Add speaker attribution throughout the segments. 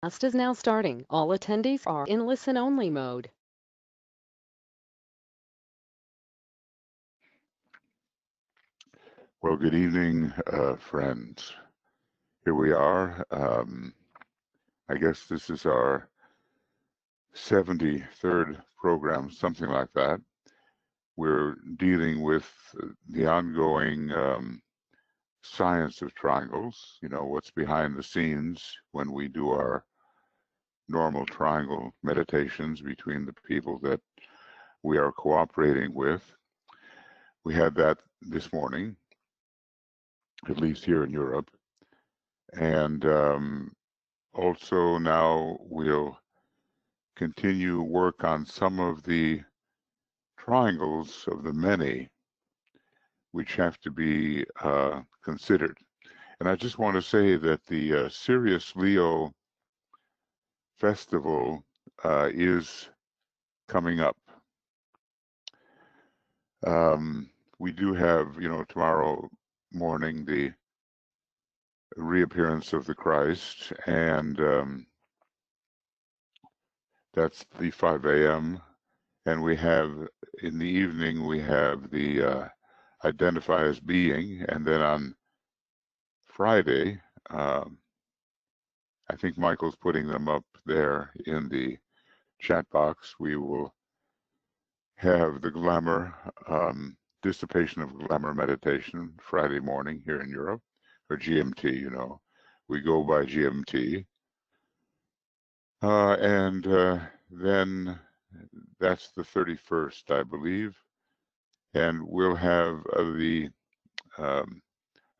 Speaker 1: Class is now starting. All attendees are in listen-only mode.
Speaker 2: Well, good evening, friends. Here we are. I guess this is our 73rd program, something like that. We're dealing with the ongoing science of triangles, what's behind the scenes when we do our normal triangle meditations between the people that we are cooperating with. We had that this morning, at least here in Europe. And also now we'll continue work on some of the triangles of the many which have to be considered. And I just want to say that the Sirius Leo Festival is coming up. We do have, tomorrow morning the reappearance of the Christ, and that's the 5 a.m. And we have, in the evening, we have the identify as being, and then on Friday, I think Michael's putting them up there in the chat box. We will have the glamour, dissipation of glamour meditation Friday morning here in Europe, or GMT, we go by GMT. And then that's the 31st, I believe. And we'll have a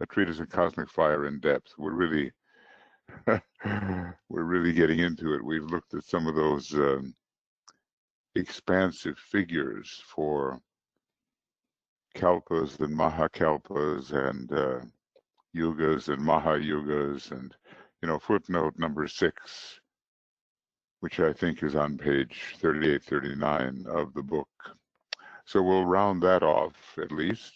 Speaker 2: treatise of cosmic fire in depth. We're really getting into it. We've looked at some of those expansive figures for kalpas and mahakalpas and yugas and mahayugas, and footnote number 6, which I think is on page 38, 39 of the book. So we'll round that off at least,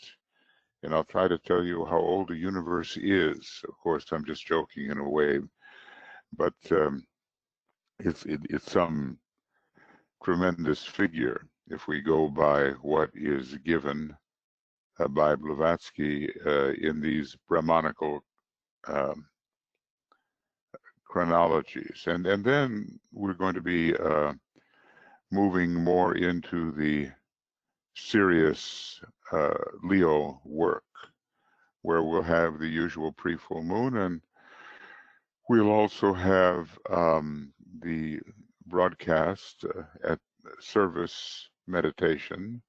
Speaker 2: and I'll try to tell you how old the universe is. Of course, I'm just joking in a way, but it's some tremendous figure if we go by what is given by Blavatsky in these Brahmanical chronologies. And then we're going to be moving more into the serious Leo work, where we'll have the usual pre-full moon, and we'll also have the broadcast at service meditation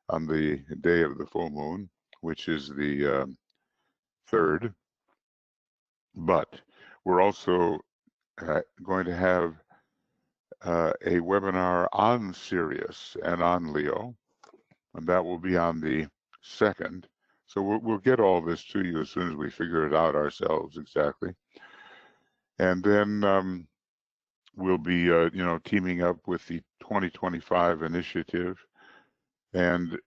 Speaker 2: on the day of the full moon, which is the 3rd. But we're also going to have a webinar on Sirius and on Leo, and that will be on the 2nd. So we'll get all this to you as soon as we figure it out ourselves exactly. And then we'll be, teaming up with the 2025 initiative. And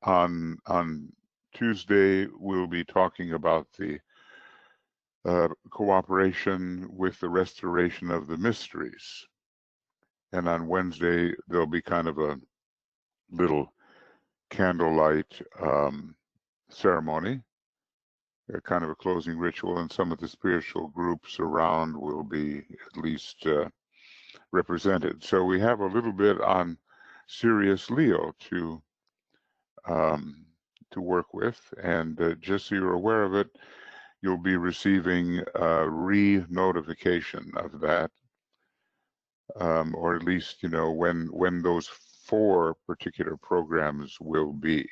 Speaker 2: on Tuesday, we'll be talking about the cooperation with the restoration of the mysteries. And on Wednesday, there'll be kind of a little candlelight ceremony, kind of a closing ritual, and some of the spiritual groups around will be at least represented. So we have a little bit on Sirius Leo to work with, and just so you're aware of it, you'll be receiving a re-notification of that, or at least when those 4 particular programs will be.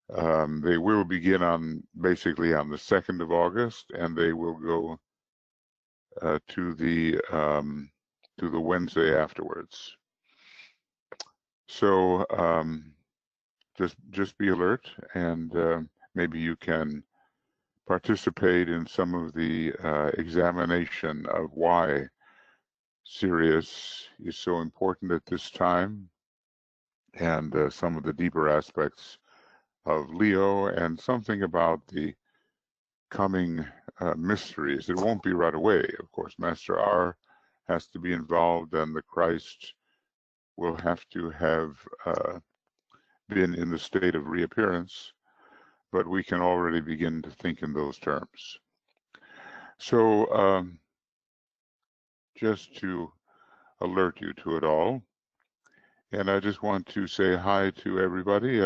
Speaker 2: They will begin basically on the 2nd of August, and they will go to the Wednesday afterwards. So just be alert, and maybe you can participate in some of the examination of why Sirius is so important at this time, and some of the deeper aspects of Leo, and something about the coming mysteries. It won't be right away, of course. Master R has to be involved, and the Christ will have to have been in the state of reappearance, but we can already begin to think in those terms. So just to alert you to it all, and I just want to say hi to everybody.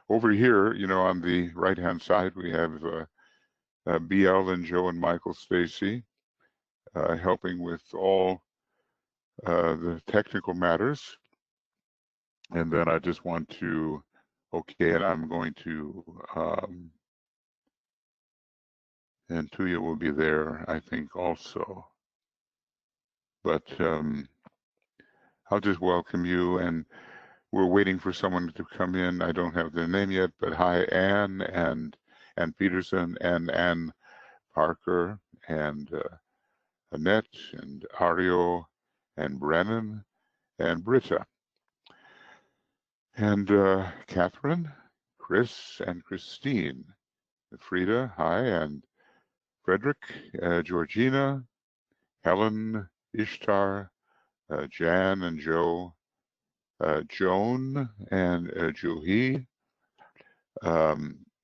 Speaker 2: Over here, on the right-hand side, we have BL and Joe and Michael Stacy helping with all the technical matters. And then I just want to, and I'm going to, and Tuya will be there, I think, also. But I'll just welcome you, and we're waiting for someone to come in. I don't have their name yet, but hi, Anne and Peterson and Anne Parker and Annette and Ario and Brennan and Britta and Catherine, Chris and Christine, Frida, hi, and Frederick, Georgina, Helen, Ishtar, Jan and Joe, Joan and Juhi,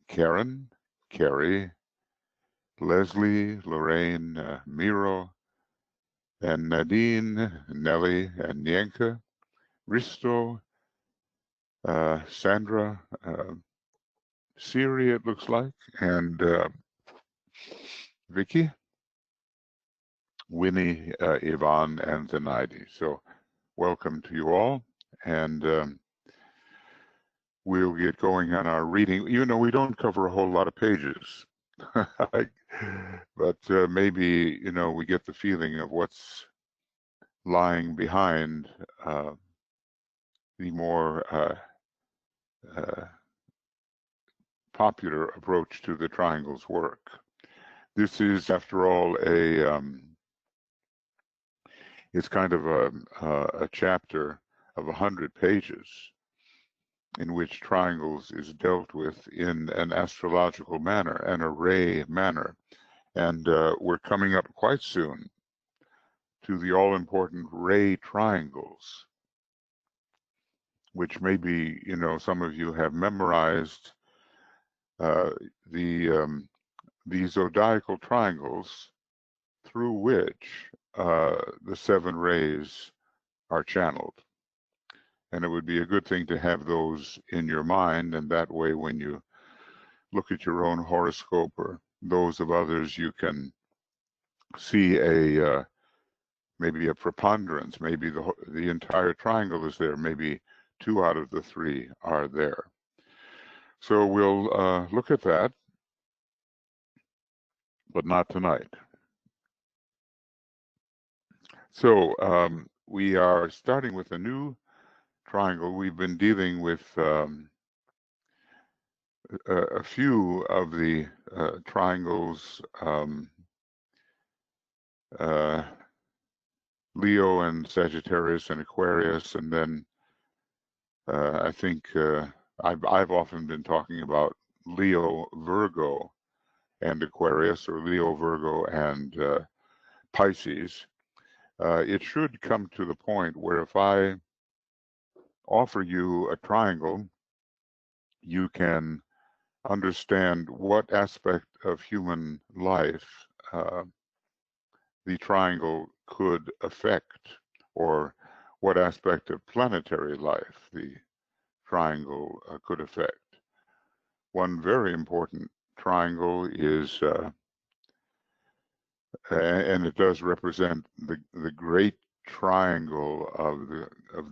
Speaker 2: Karen, Carrie, Leslie, Lorraine, Miro, and Nadine, Nellie, and Nienka, Risto, Sandra, Siri, it looks like, and Vicky, Winnie, Yvonne, and Zenaidi. So welcome to you all, and we'll get going on our reading. Even though we don't cover a whole lot of pages, but maybe, we get the feeling of what's lying behind the more popular approach to the triangle's work. This is, after all, it's kind of a chapter of 100 pages in which triangles is dealt with in an astrological manner, an array manner. And we're coming up quite soon to the all-important ray triangles, which maybe, some of you have memorized the zodiacal triangles through which the 7 rays are channeled. And it would be a good thing to have those in your mind, and that way when you look at your own horoscope or those of others, you can see maybe a preponderance, maybe the entire triangle is there, maybe 2 out of the 3 are there. So we'll look at that, but not tonight. So we are starting with a new triangle. We've been dealing with a few of the triangles, Leo and Sagittarius and Aquarius, and then I think I've often been talking about Leo, Virgo, and Aquarius, or Leo, Virgo, and Pisces. It should come to the point where if I offer you a triangle, you can understand what aspect of human life the triangle could affect, or what aspect of planetary life the triangle could affect. One very important triangle is, and it does represent the great triangle of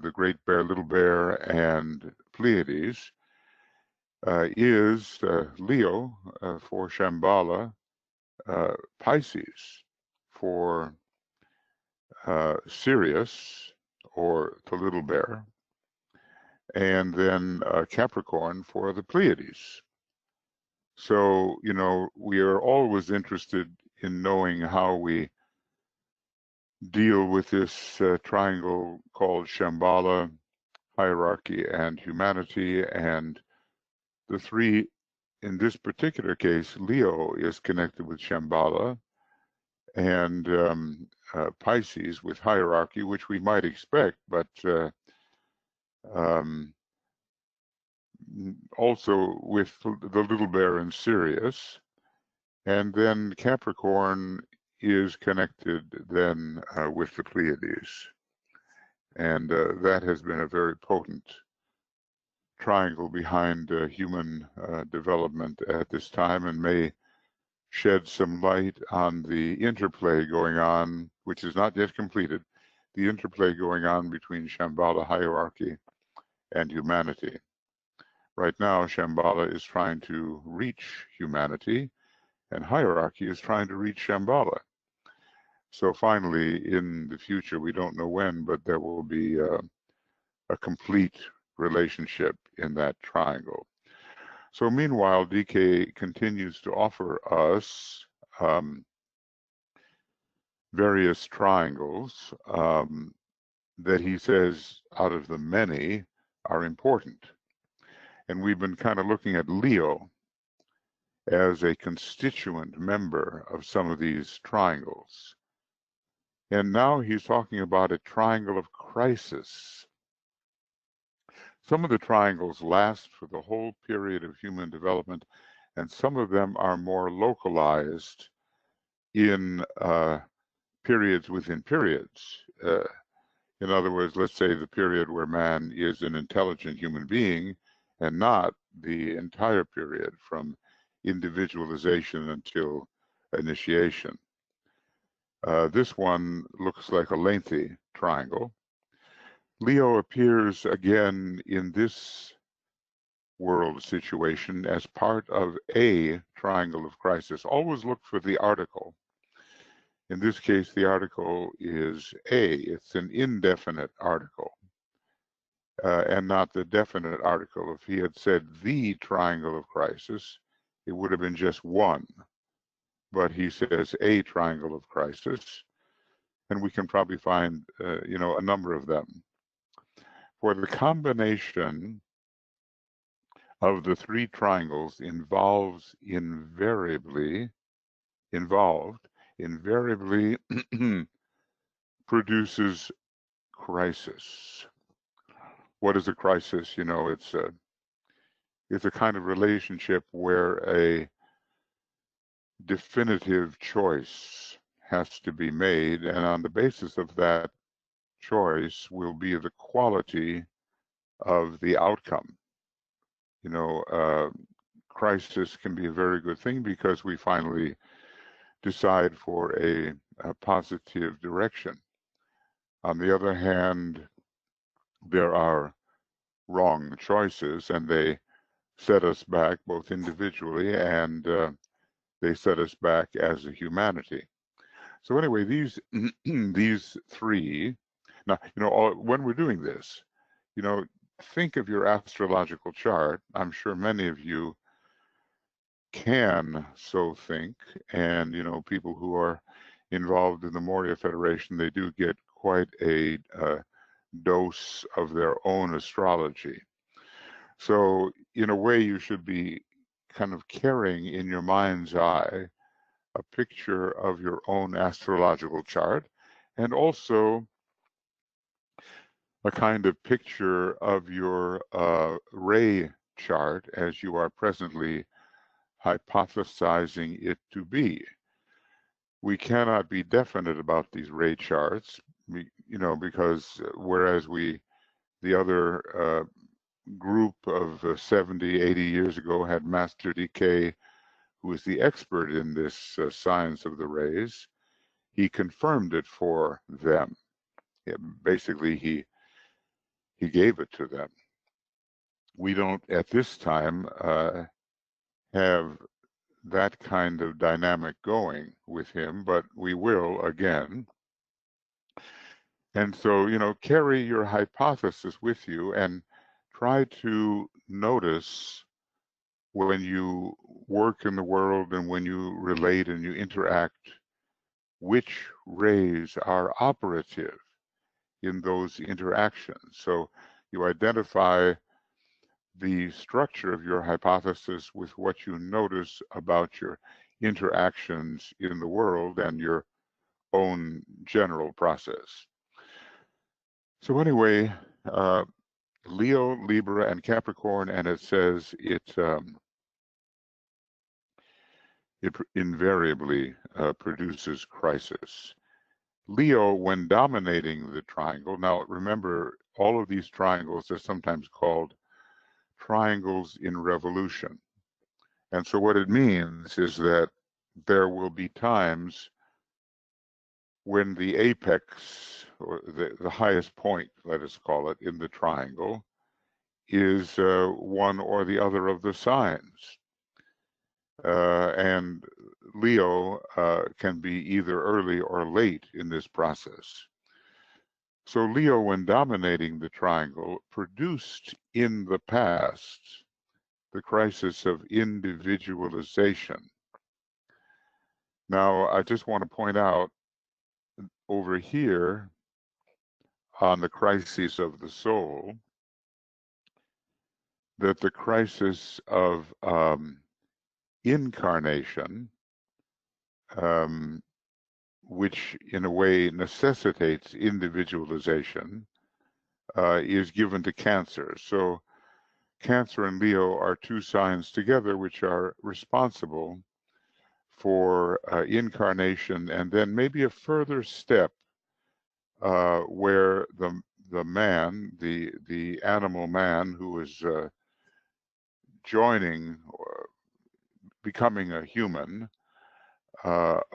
Speaker 2: the Great Bear, Little Bear, and Pleiades, is Leo for Shambhala, Pisces for Sirius, or the Little Bear, and then Capricorn for the Pleiades. So, we are always interested in knowing how we deal with this triangle called Shambhala, hierarchy, and humanity, and the 3 in this particular case, Leo is connected with Shambhala, and Pisces with hierarchy, which we might expect, but um, also with the little bear in Sirius. And then Capricorn is connected then with the Pleiades. And that has been a very potent triangle behind human development at this time, and may shed some light on the interplay going on, which is not yet completed, the interplay going on between Shambhala hierarchy and humanity. Right now, Shambhala is trying to reach humanity, and hierarchy is trying to reach Shambhala. So finally, in the future, we don't know when, but there will be a complete relationship in that triangle. So meanwhile, DK continues to offer us various triangles that he says out of the many are important. And we've been kind of looking at Leo as a constituent member of some of these triangles. And now he's talking about a triangle of crisis. Some of the triangles last for the whole period of human development, and some of them are more localized in periods within periods. In other words, let's say the period where man is an intelligent human being, and not the entire period from individualization until initiation. This one looks like a lengthy triangle. Leo appears again in this world situation as part of a triangle of crisis. Always look for the article. In this case, the article is a. It's an indefinite article and not the definite article. If he had said the triangle of crisis, it would have been just one. But he says a triangle of crisis, and we can probably find, a number of them. For the combination of the three triangles invariably produces crisis. What is a crisis? It's a kind of relationship where a definitive choice has to be made, and on the basis of that choice will be the quality of the outcome. Crisis can be a very good thing because we finally decide for a positive direction. On the other hand, there are wrong choices, and they set us back both individually and they set us back as a humanity. So anyway, these these three. Now, when we're doing this, think of your astrological chart. I'm sure many of you can so think, and people who are involved in the Moria Federation, they do get quite a dose of their own astrology. So in a way, you should be kind of carrying in your mind's eye a picture of your own astrological chart, and also a kind of picture of your ray chart as you are presently hypothesizing it to be. We cannot be definite about these ray charts, because whereas the other group of 70, 80 years ago had Master DK, who is the expert in this science of the rays, he confirmed it for them. Basically, he gave it to them. We don't, at this time, have that kind of dynamic going with him, but we will again. And so, carry your hypothesis with you and try to notice when you work in the world and when you relate and you interact, which rays are operative in those interactions. So you identify the structure of your hypothesis with what you notice about your interactions in the world and your own general process. So anyway, Leo, Libra, and Capricorn, and it says it invariably produces crisis. Leo, when dominating the triangle, now remember, all of these triangles are sometimes called triangles in revolution. And so what it means is that there will be times when the apex, or the highest point, let us call it, in the triangle, is one or the other of the signs. And Leo can be either early or late in this process. So Leo, when dominating the triangle, produced in the past the crisis of individualization. Now, I just want to point out over here on the crises of the soul that the crisis of incarnation, which in a way necessitates individualization, is given to Cancer. So Cancer and Leo are two signs together which are responsible for incarnation, and then maybe a further step where the man, the animal man who is joining or becoming a human,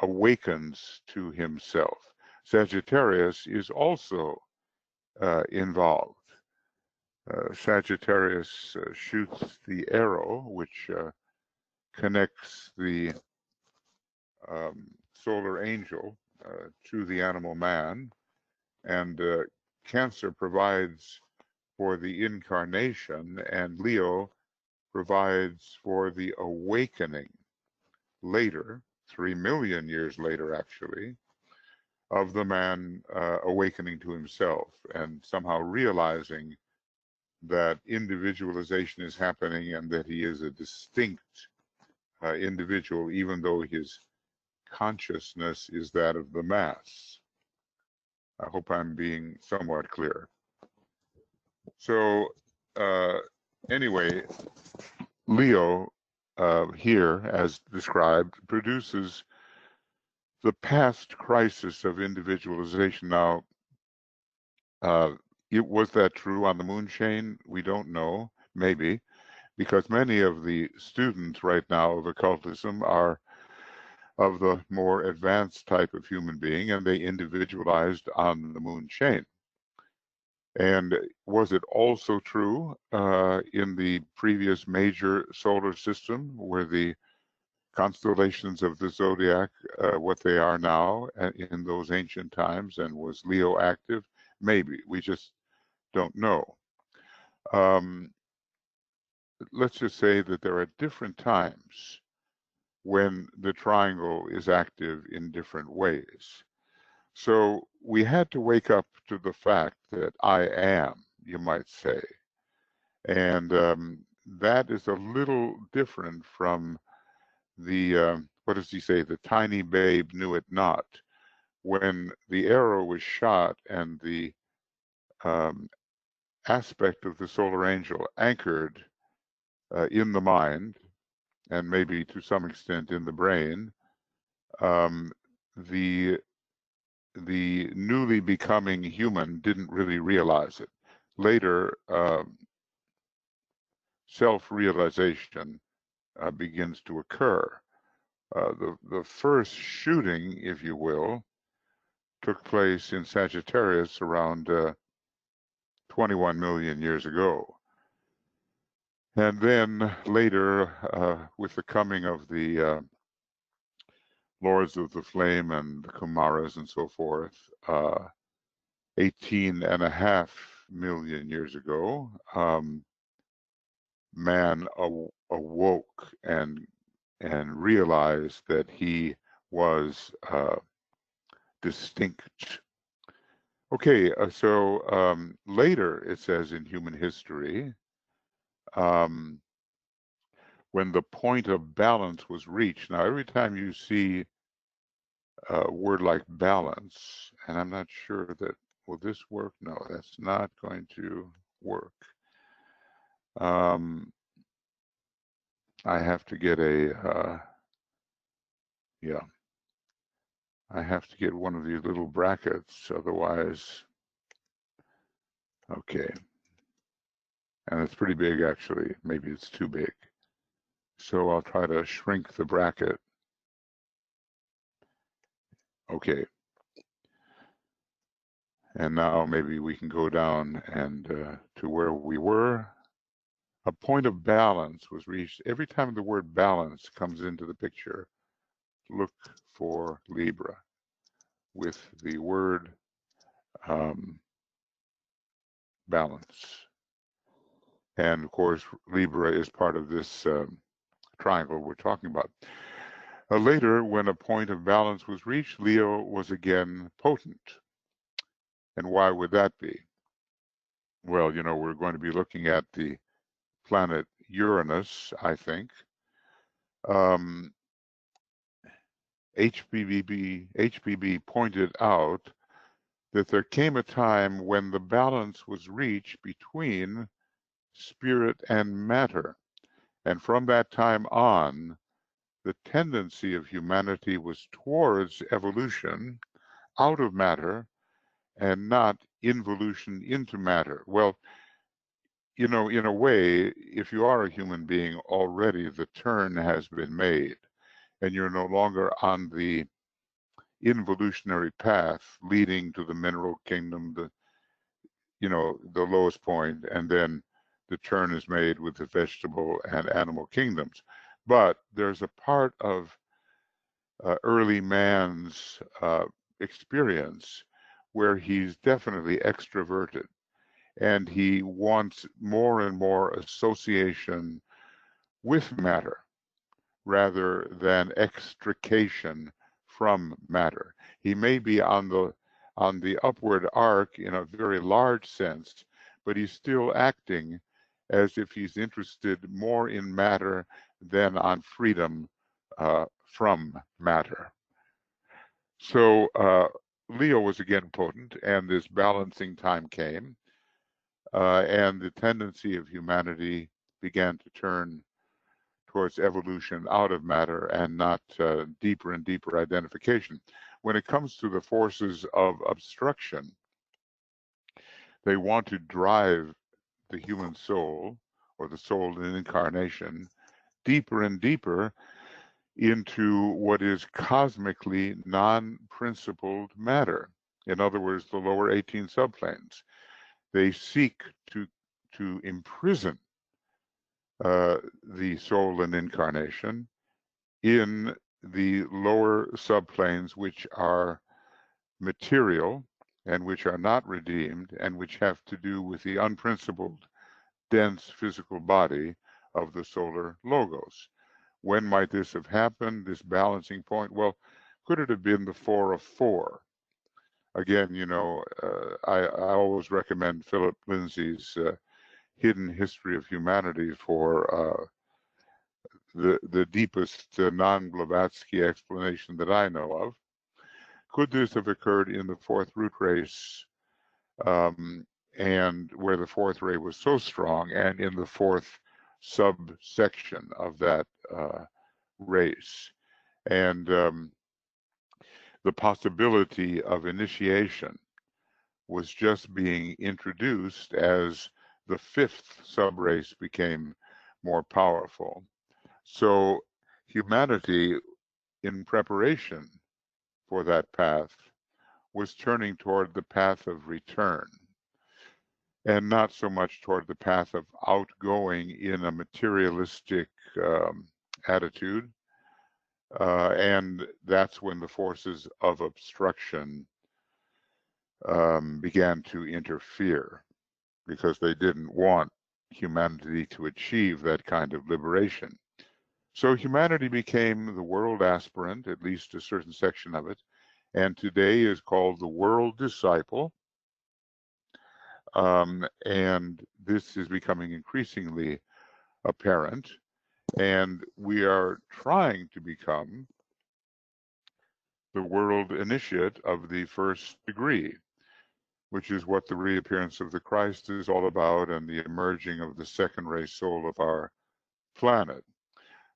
Speaker 2: awakens to himself. Sagittarius is also involved. Sagittarius shoots the arrow, which connects the solar angel to the animal man, and Cancer provides for the incarnation, and Leo provides for the awakening later, 3 million years later actually, of the man awakening to himself and somehow realizing that individualization is happening and that he is a distinct individual, even though his consciousness is that of the mass. I hope I'm being somewhat clear. So anyway, Leo here, as described, produces the past crisis of individualization. Now, was that true on the moon chain? We don't know, maybe, because many of the students right now of occultism are of the more advanced type of human being, and they individualized on the moon chain. And was it also true in the previous major solar system, where the constellations of the zodiac, what they are now in those ancient times, and was Leo active? Maybe, we just don't know. Let's just say that there are different times when the triangle is active in different ways. So we had to wake up to the fact that I am, you might say. And that is a little different from the, what does he say, the tiny babe knew it not. When the arrow was shot and the aspect of the solar angel anchored in the mind, and maybe to some extent in the brain, the newly becoming human didn't really realize it. Later, self-realization begins to occur. The first shooting, if you will, took place in Sagittarius around 21 million years ago. And then later, with the coming of the Lords of the Flame and the Kumaras and so forth, 18.5 million years ago, man awoke and realized that he was distinct. Okay, so later it says in human history, when the point of balance was reached. Now, every time you see a word like balance, and I'm not sure that, will this work? No, that's not going to work. I have to get yeah, I have to get one of these little brackets, otherwise, okay. And it's pretty big, actually. Maybe it's too big. So I'll try to shrink the bracket. Okay. And now maybe we can go down and to where we were. A point of balance was reached. Every time the word balance comes into the picture, look for Libra with the word balance. And of course, Libra is part of this triangle we're talking about. Later, when a point of balance was reached, Leo was again potent. And why would that be? Well, you know, we're going to be looking at the planet Uranus, I think. HPB pointed out that there came a time when the balance was reached between spirit and matter. And from that time on, the tendency of humanity was towards evolution out of matter and not involution into matter. Well, you know, in a way, if you are a human being already, the turn has been made, and you're no longer on the involutionary path leading to the mineral kingdom, the lowest point, and then the turn is made with the vegetable and animal kingdoms. But there's a part of early man's experience where he's definitely extroverted, and he wants more and more association with matter rather than extrication from matter. He may be on the upward arc in a very large sense, but he's still acting as if he's interested more in matter than on freedom from matter. So Leo was again potent, and this balancing time came, and the tendency of humanity began to turn towards evolution out of matter and not deeper and deeper identification. When it comes to the forces of obstruction, they want to drive the human soul, or the soul in incarnation, deeper and deeper into what is cosmically non-principled matter. In other words, the lower 18 subplanes. They seek to imprison the soul and incarnation in the lower subplanes, which are material and which are not redeemed and which have to do with the unprincipled, dense physical body of the solar logos. When might this have happened, this balancing point? Well, could it have been the 4 of 4? Again, you know, I always recommend Philip Lindsay's Hidden History of Humanity for the deepest non-Blavatsky explanation that I know of. Could this have occurred in the 4th root race, and where the 4th ray was so strong, and in the 4th subsection of that race? And the possibility of initiation was just being introduced as the 5th subrace became more powerful. So humanity, in preparation for that path, was turning toward the path of return, and not so much toward the path of outgoing in a materialistic attitude. And that's when the forces of obstruction began to interfere, because they didn't want humanity to achieve that kind of liberation. So humanity became the world aspirant, at least a certain section of it, and today is called the world disciple. And this is becoming increasingly apparent, and we are trying to become the world initiate of the first degree, which is what the reappearance of the Christ is all about, and the emerging of the second ray soul of our planet.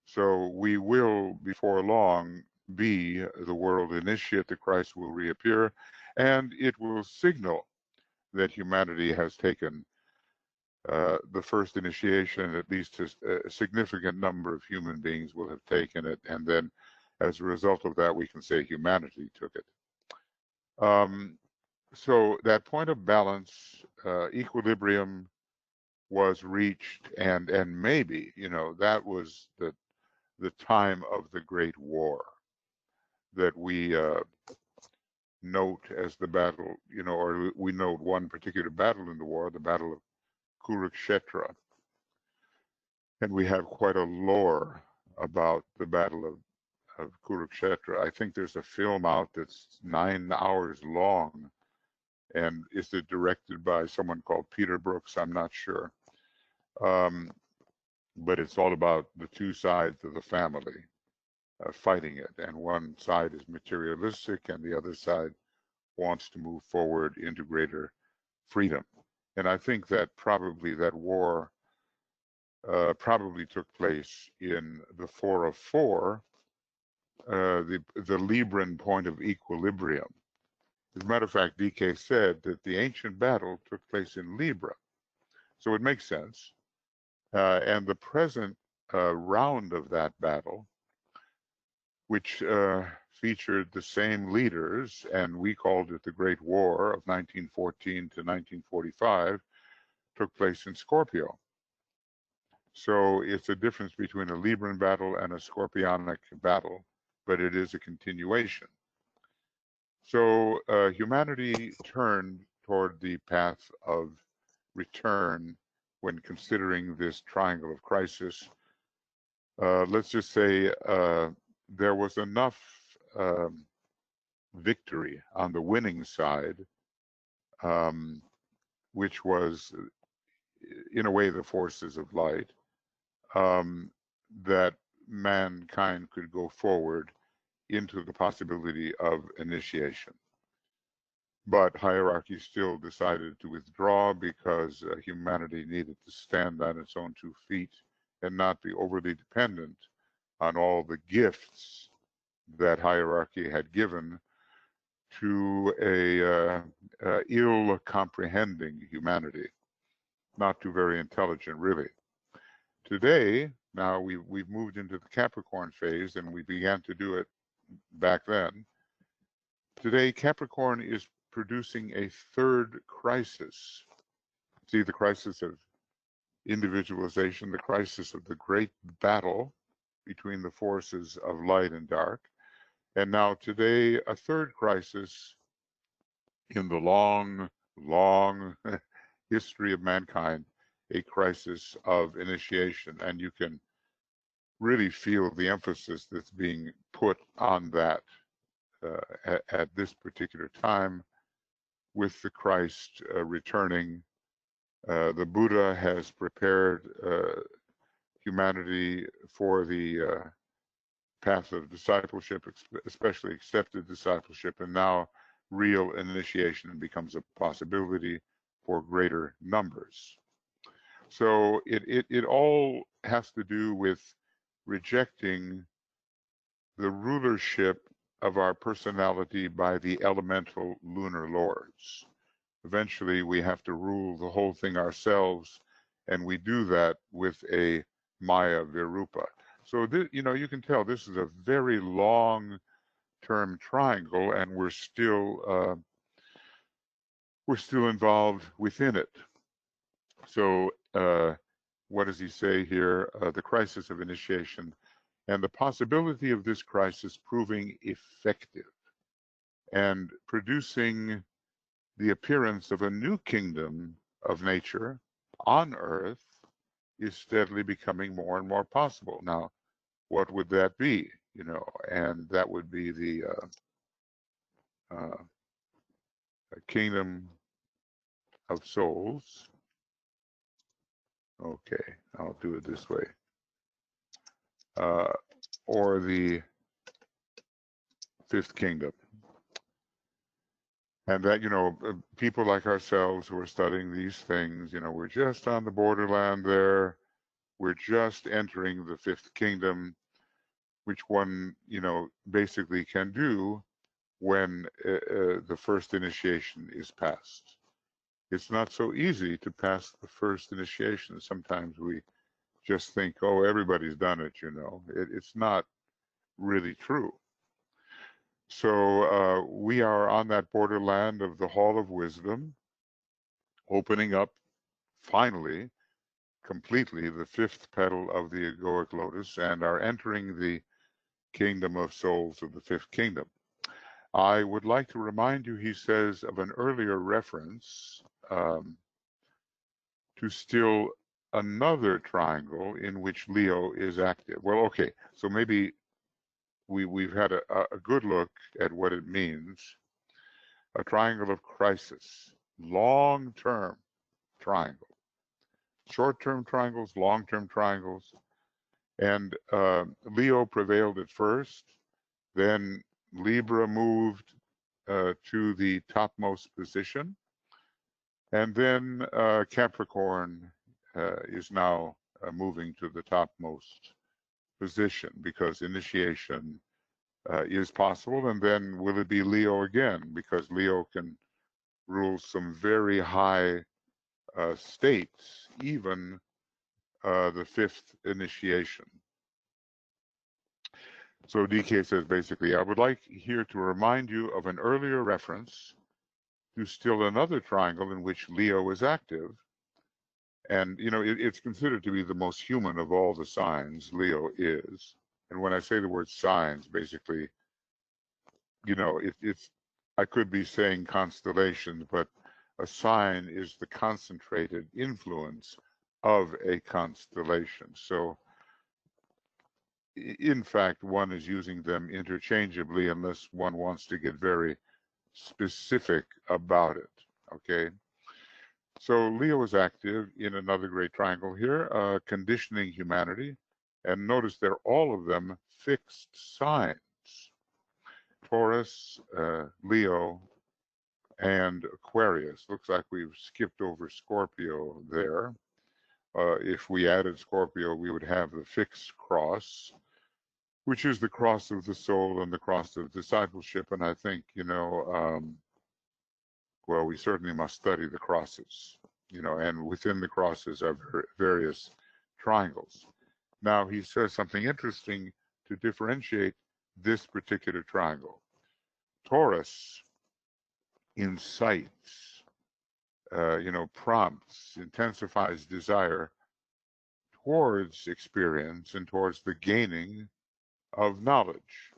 Speaker 2: So we will, before long, be the world initiate. The Christ will reappear, and it will signal that humanity has taken the first initiation. At least a significant number of human beings will have taken it, and then as a result of that, we can say humanity took it. So that point of balance, equilibrium was reached, and maybe, that was the time of the Great War that we note as the battle, or we note one particular battle in the war, the Battle of Kurukshetra. And we have quite a lore about the Battle of Kurukshetra. I think there's a film out that's 9 hours long, and is it directed by someone called Peter Brooks? I'm not sure. But it's all about the two sides of the family fighting it, and one side is materialistic and the other side wants to move forward into greater freedom. And I think that probably that war probably took place in the 4 of 4, the Libran point of equilibrium. As a matter of fact, DK said that the ancient battle took place in Libra, so it makes sense. And the present round of that battle, which featured the same leaders, and we called it the Great War of 1914 to 1945, took place in Scorpio. So it's a difference between a Libran battle and a Scorpionic battle, but it is a continuation. So humanity turned toward the path of return when considering this triangle of crisis. Let's just say there was enough victory on the winning side, which was, in a way, the forces of light, that mankind could go forward into the possibility of initiation. But hierarchy still decided to withdraw because humanity needed to stand on its own 2 feet and not be overly dependent on all the gifts that hierarchy had given to a ill comprehending humanity, not too very intelligent, really. Today, now we've moved into the Capricorn phase, and we began to do it back then. Today, Capricorn is producing a third crisis. See, the crisis of individualization, the crisis of the great battle between the forces of light and dark. And now today, a third crisis in the long, long history of mankind, a crisis of initiation. And you can really feel the emphasis that's being put on that at this particular time with the Christ returning. The Buddha has prepared humanity for the path of discipleship, especially accepted discipleship, and now real initiation becomes a possibility for greater numbers. So it all has to do with rejecting the rulership of our personality by the elemental lunar lords. Eventually, we have to rule the whole thing ourselves, and we do that with a Maya Virupa. So, you can tell this is a very long-term triangle, and we're still involved within it. So, what does he say here? The crisis of initiation and the possibility of this crisis proving effective and producing the appearance of a new kingdom of nature on Earth is steadily becoming more and more possible. Now, what would that be? And that would be the kingdom of souls Okay, I'll do it this way. Or the fifth kingdom. And that, people like ourselves who are studying these things, we're just on the borderland there. We're just entering the fifth kingdom, which one, basically can do when the first initiation is passed. It's not so easy to pass the first initiation. Sometimes we just think, oh, everybody's done it, it's not really true. So we are on that borderland of the Hall of Wisdom, opening up finally, completely, the fifth petal of the egoic lotus, and are entering the kingdom of souls of the fifth kingdom. I would like to remind you, he says, of an earlier reference to still another triangle in which Leo is active. Well, okay, so maybe we've had a good look at what it means. A triangle of crisis, long-term triangle, short-term triangles, long-term triangles. And Leo prevailed at first, then Libra moved to the topmost position, and then Capricorn is now moving to the topmost position because initiation is possible. And then will it be Leo again? Because Leo can rule some very high states, even the fifth initiation. So DK says, basically, I would like here to remind you of an earlier reference to still another triangle in which Leo is active. And, it's considered to be the most human of all the signs, Leo is. And when I say the word signs, basically, it's, I could be saying constellations, but a sign is the concentrated influence of a constellation. So, in fact, one is using them interchangeably unless one wants to get very specific about it, okay? So Leo is active in another great triangle here, conditioning humanity. And notice they're all of them fixed signs. Taurus, Leo, and Aquarius. Looks like we've skipped over Scorpio there. If we added Scorpio, we would have the fixed cross, which is the cross of the soul and the cross of discipleship. And I think, well, we certainly must study the crosses, and within the crosses are various triangles. Now, he says something interesting to differentiate this particular triangle. Taurus incites, prompts, intensifies desire towards experience and towards the gaining of knowledge.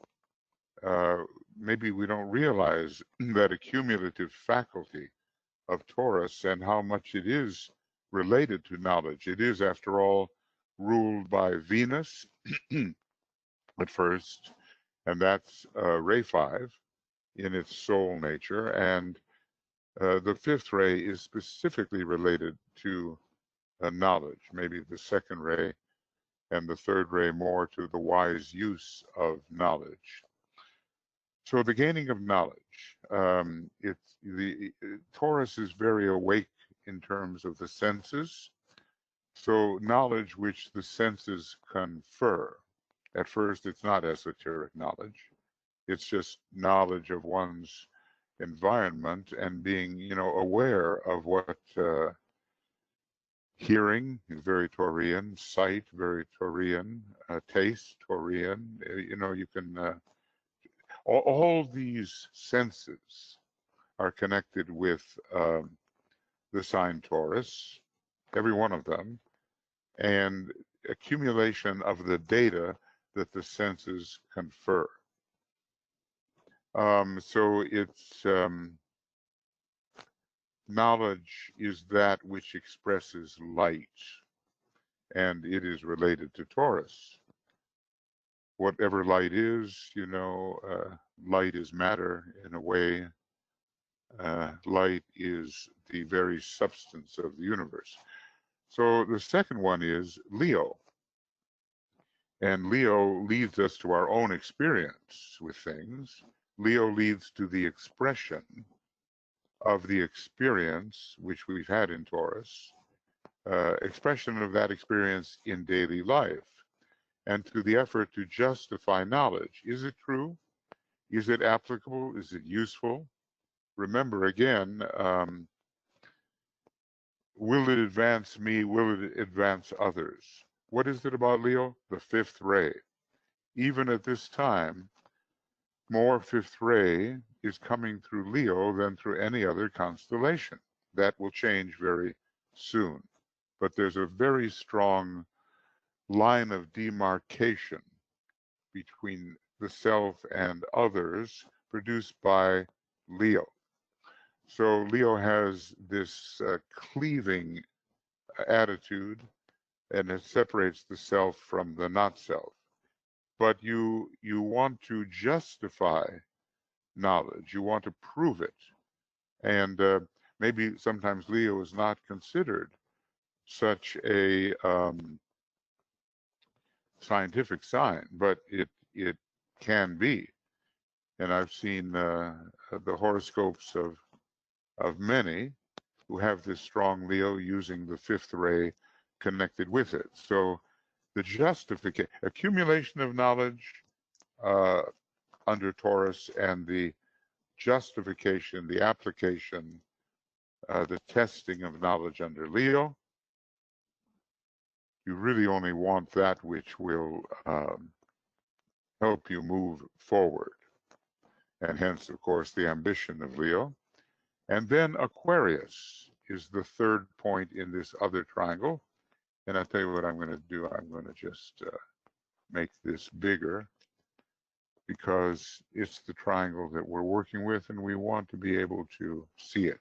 Speaker 2: Maybe we don't realize that accumulative faculty of Taurus and how much it is related to knowledge. It is, after all, ruled by Venus at first, and that's ray 5 in its soul nature. And the fifth ray is specifically related to knowledge, maybe the second ray, and the third ray more to the wise use of knowledge. So the gaining of knowledge, Taurus is very awake in terms of the senses. So knowledge which the senses confer. At first, it's not esoteric knowledge. It's just knowledge of one's environment and being, aware of what hearing is very Taurian, sight very Taurian, taste Taurian. You can all these senses are connected with the sign Taurus, every one of them, and accumulation of the data that the senses confer. So it's knowledge is that which expresses light, and it is related to Taurus. Whatever light is, light is matter in a way. Light is the very substance of the universe. So the second one is Leo. And Leo leads us to our own experience with things. Leo leads to the expression of the experience which we've had in Taurus, expression of that experience in daily life, and to the effort to justify knowledge. Is it true? Is it applicable? Is it useful? Remember again, will it advance me? Will it advance others? What is it about Leo? The fifth ray. Even at this time, more fifth ray is coming through Leo than through any other constellation. That will change very soon. But there's a very strong line of demarcation between the self and others produced by Leo. So Leo has this cleaving attitude, and it separates the self from the not self. But you want to justify knowledge. You want to prove it. And maybe sometimes Leo is not considered such a scientific sign, but it can be. And I've seen the horoscopes of many who have this strong Leo using the fifth ray connected with it. So the justification, accumulation of knowledge under Taurus, and the justification, the application, the testing of knowledge under Leo. You really only want that which will help you move forward. And hence, of course, the ambition of Leo. And then Aquarius is the third point in this other triangle. And I'll tell you what I'm going to do. I'm going to just make this bigger, because it's the triangle that we're working with, and we want to be able to see it.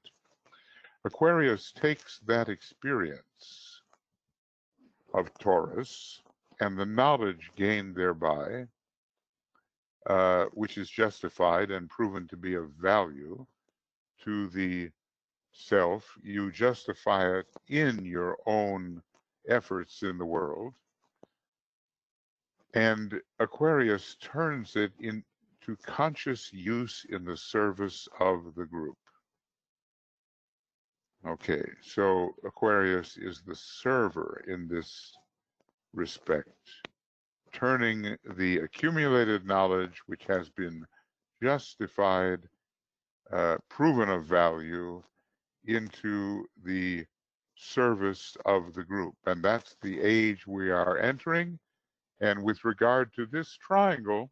Speaker 2: Aquarius takes that experience of Taurus and the knowledge gained thereby, which is justified and proven to be of value to the self. You justify it in your own efforts in the world. And Aquarius turns it into conscious use in the service of the group. Okay, so Aquarius is the server in this respect, turning the accumulated knowledge which has been justified, proven of value, into the service of the group. And that's the age we are entering. And with regard to this triangle,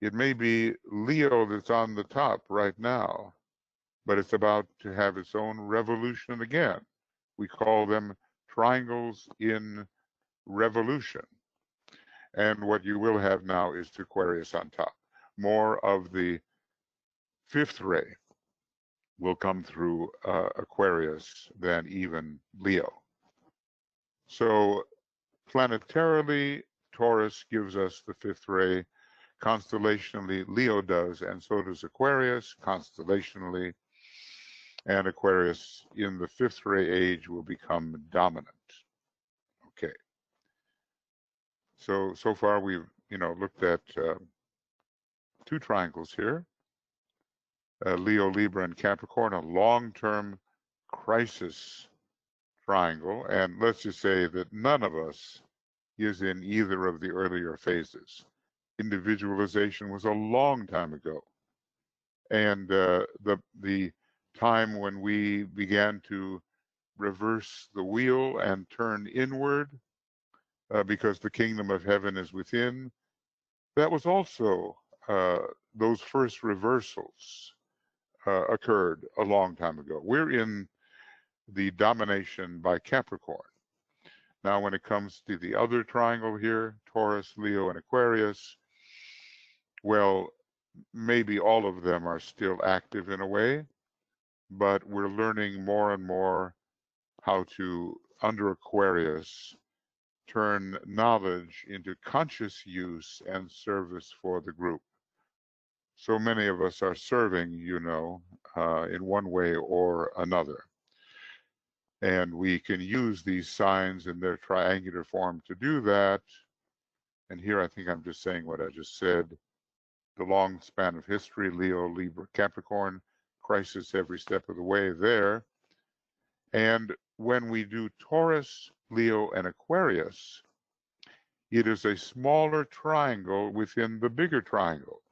Speaker 2: it may be Leo that's on the top right now, but it's about to have its own revolution again. We call them triangles in revolution. And what you will have now is Aquarius on top. More of the fifth ray will come through Aquarius than even Leo. So planetarily, Taurus gives us the fifth ray. Constellationally, Leo does, and so does Aquarius constellationally. And Aquarius in the fifth ray age will become dominant. Okay. So far we've looked at two triangles here, Leo, Libra, and Capricorn, a long-term crisis triangle. And let's just say that none of us is in either of the earlier phases. Individualization was a long time ago. And the time when we began to reverse the wheel and turn inward, because the kingdom of heaven is within, that was also, those first reversals occurred a long time ago. We're in the domination by Capricorn. Now, when it comes to the other triangle here, Taurus, Leo, and Aquarius, well, maybe all of them are still active in a way, but we're learning more and more how to, under Aquarius, turn knowledge into conscious use and service for the group. So many of us are serving, in one way or another. And we can use these signs in their triangular form to do that. And here I think I'm just saying what I just said. The long span of history, Leo, Libra, Capricorn, crisis every step of the way there. And when we do Taurus, Leo, and Aquarius, it is a smaller triangle within the bigger triangle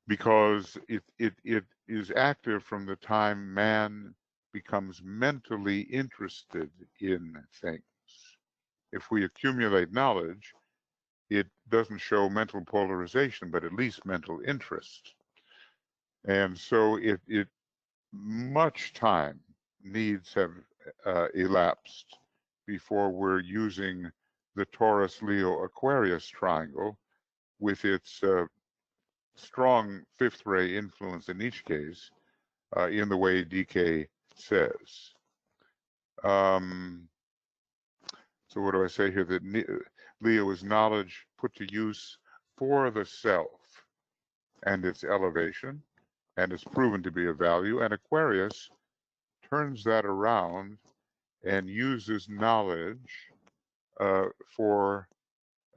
Speaker 2: because it is active from the time man becomes mentally interested in things. If we accumulate knowledge, it doesn't show mental polarization, but at least mental interest. And so it much time needs have elapsed before we're using the Taurus, Leo, Aquarius triangle with its strong fifth ray influence in each case, in the way DK says. So what do I say here? That Leo is knowledge put to use for the self and its elevation, and it's proven to be of value. And Aquarius turns that around and uses knowledge for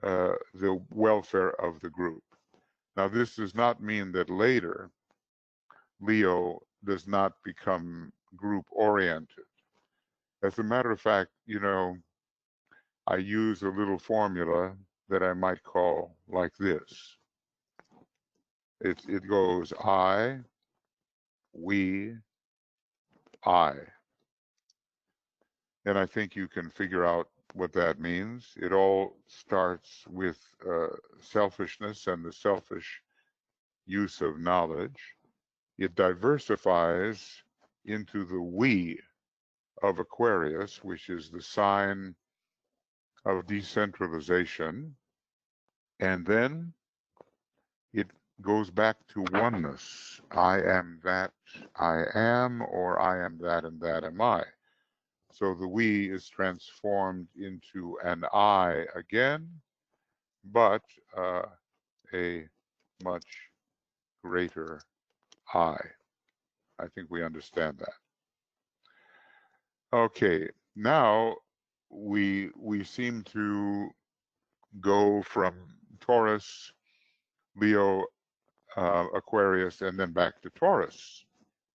Speaker 2: the welfare of the group. Now, this does not mean that later Leo does not become group oriented. As a matter of fact, you know, I use a little formula that I might call like this. It goes I, we, I. And I think you can figure out what that means. It all starts with selfishness and the selfish use of knowledge. It diversifies into the we of Aquarius, which is the sign of decentralization. And then it goes back to oneness. I am that I am, or I am that and that am I. So the we is transformed into an I again, but a much greater I. I think we understand that. Okay, now we seem to go from Taurus, Leo, Aquarius, and then back to Taurus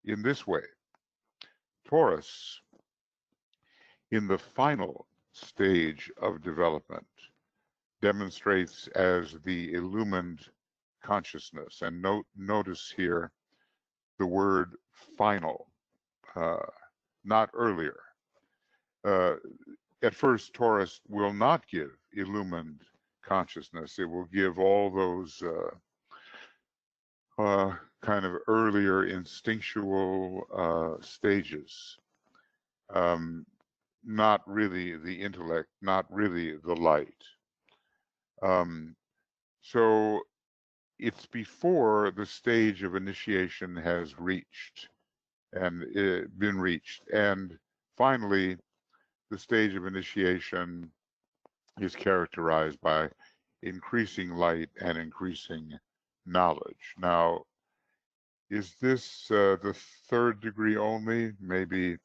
Speaker 2: in this way. Taurus, in the final stage of development, demonstrates as the illumined consciousness. And notice here the word final, not earlier. At first, Taurus will not give illumined consciousness. It will give all those kind of earlier instinctual stages. Not really the intellect, not really the light. So it's before the stage of initiation has reached and been reached. And finally, the stage of initiation is characterized by increasing light and increasing knowledge. Now, is this the third degree only? Maybe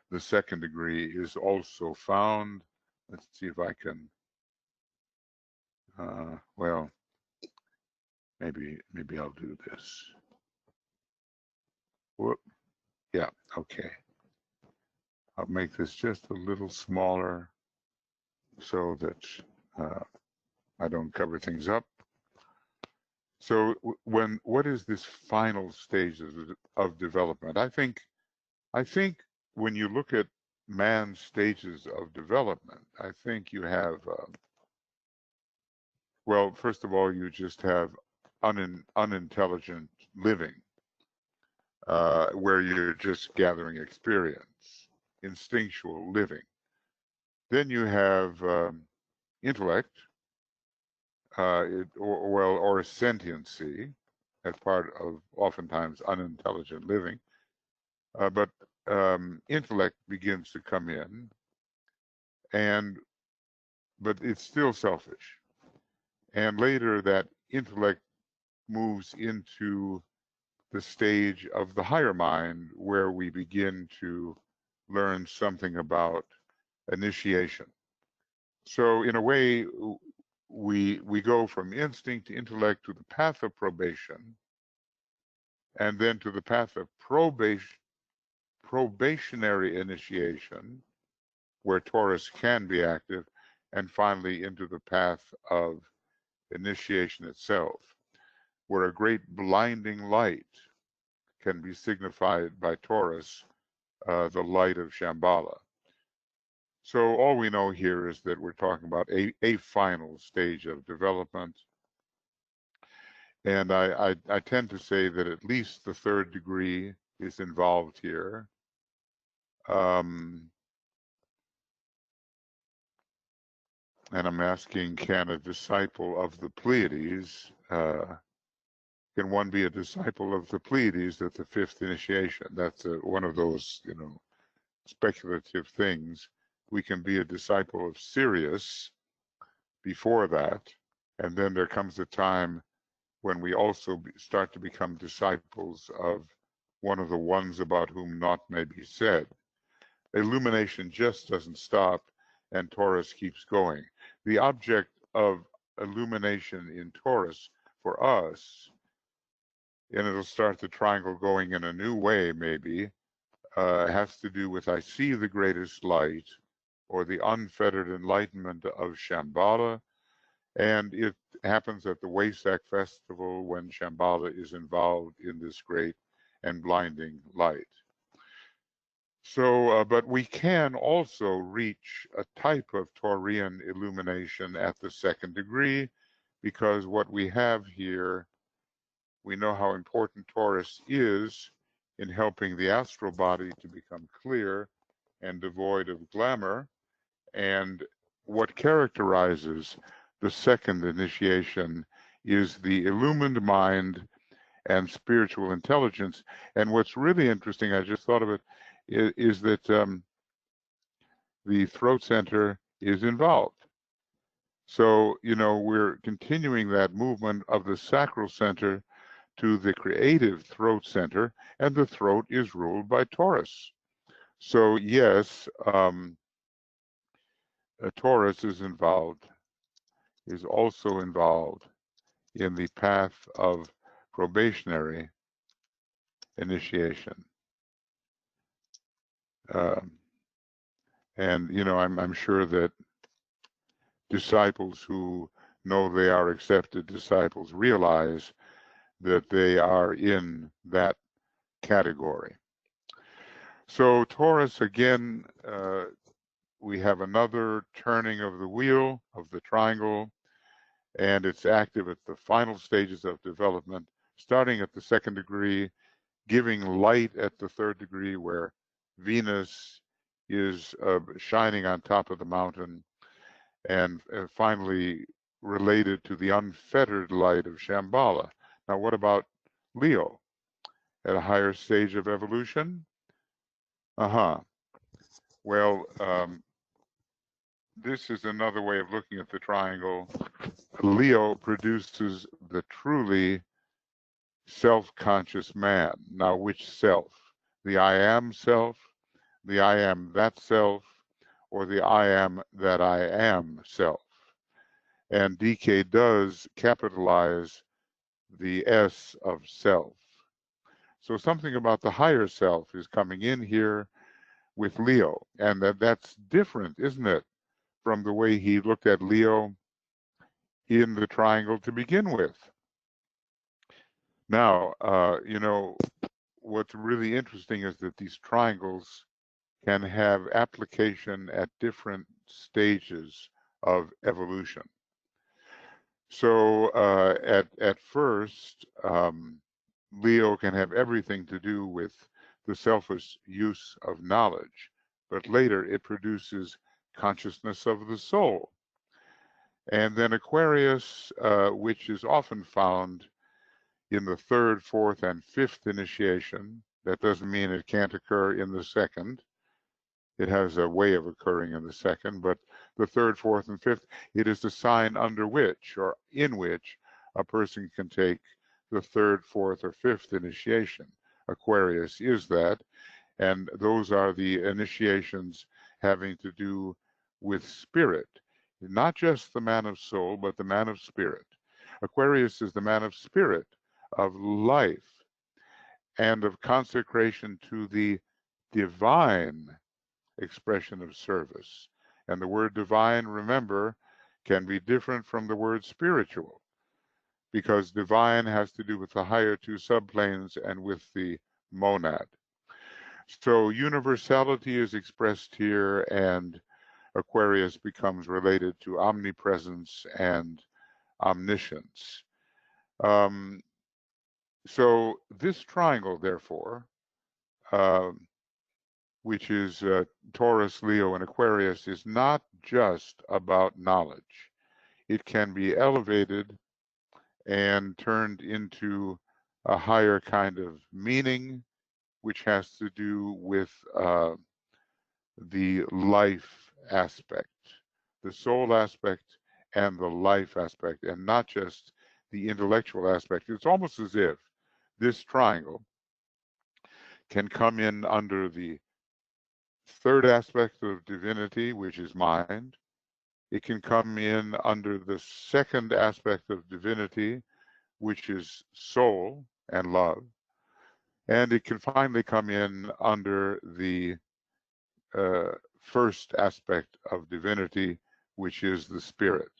Speaker 2: the second degree is also found. Let's see if I can, well, maybe I'll do this. Whoop. Yeah, okay. I'll make this just a little smaller so that I don't cover things up. So what is this final stage of development? I think when you look at man's stages of development, I think you have, well, first of all, you just have unintelligent living, where you're just gathering experience, instinctual living. Then you have intellect, or sentiency, as part of oftentimes unintelligent living. But intellect begins to come in, but it's still selfish. And later that intellect moves into the stage of the higher mind where we begin to learn something about initiation. So in a way, we go from instinct to intellect to the path of probation, and then to the path of probationary initiation, where Taurus can be active, and finally into the path of initiation itself, where a great blinding light can be signified by Taurus, the light of Shambhala. So all we know here is that we're talking about a final stage of development. And I tend to say that at least the third degree is involved here. And I'm asking, can a disciple of the Pleiades, can one be a disciple of the Pleiades at the fifth initiation? That's one of those, speculative things. We can be a disciple of Sirius before that, and then there comes a time when we also start to become disciples of one of the ones about whom naught may be said. Illumination just doesn't stop, and Taurus keeps going. The object of illumination in Taurus for us, and it'll start the triangle going in a new way maybe, has to do with I see the greatest light, or the unfettered enlightenment of Shambhala, and it happens at the Wesak festival when Shambhala is involved in this great and blinding light. So, but we can also reach a type of Taurian illumination at the second degree, because what we have here, we know how important Taurus is in helping the astral body to become clear and devoid of glamour. And what characterizes the second initiation is the illumined mind and spiritual intelligence. And what's really interesting, I just thought of it, is that the throat center is involved. So, we're continuing that movement of the sacral center to the creative throat center, and the throat is ruled by Taurus. So yes, Taurus is also involved in the path of probationary initiation. And I'm sure that disciples who know they are accepted disciples realize that they are in that category. So Taurus, again, we have another turning of the wheel of the triangle, and it's active at the final stages of development, starting at the second degree, giving light at the third degree where Venus is shining on top of the mountain, and finally related to the unfettered light of Shambhala. Now, what about Leo at a higher stage of evolution? Well, this is another way of looking at the triangle. Leo produces the truly self-conscious man. Now, which self? The I am self, the I am that self, or the I am that I am self? And DK does capitalize the S of self. So something about the higher self is coming in here with Leo, and that's different, isn't it, from the way he looked at Leo in the triangle to begin with. Now, what's really interesting is that these triangles can have application at different stages of evolution. So at first, Leo can have everything to do with the selfish use of knowledge, but later it produces consciousness of the soul. And then Aquarius, which is often found in the third, fourth, and fifth initiation. That doesn't mean it can't occur in the second. It has a way of occurring in the second, but the third, fourth, and fifth, it is the sign under which or in which a person can take the third, fourth, or fifth initiation. Aquarius is that, and those are the initiations having to do with spirit, not just the man of soul, but the man of spirit. Aquarius is the man of spirit, of life, and of consecration to the divine expression of service. And the word divine, remember, can be different from the word spiritual, because divine has to do with the higher two subplanes and with the monad. So universality is expressed here, and Aquarius becomes related to omnipresence and omniscience. So this triangle, therefore, which is Taurus, Leo, and Aquarius, is not just about knowledge. It can be elevated and turned into a higher kind of meaning, which has to do with the life aspect, the soul aspect, and the life aspect, and not just the intellectual aspect. It's almost as if this triangle can come in under the third aspect of divinity, which is mind. It can come in under the second aspect of divinity, which is soul and love. And it can finally come in under the first aspect of divinity, which is the spirit.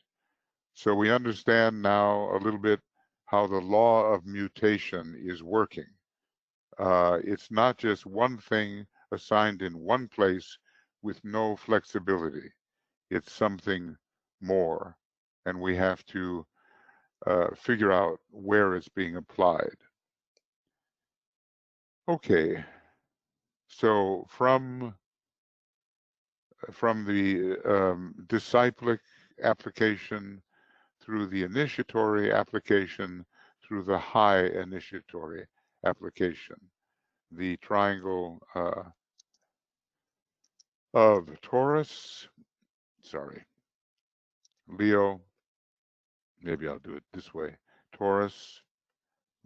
Speaker 2: So we understand now a little bit how the law of mutation is working. It's not just one thing assigned in one place with no flexibility. It's something more, and we have to figure out where it's being applied. Okay, so from the disciplic application through the initiatory application through the high initiatory application, the triangle of Taurus, Leo, maybe I'll do it this way, Taurus,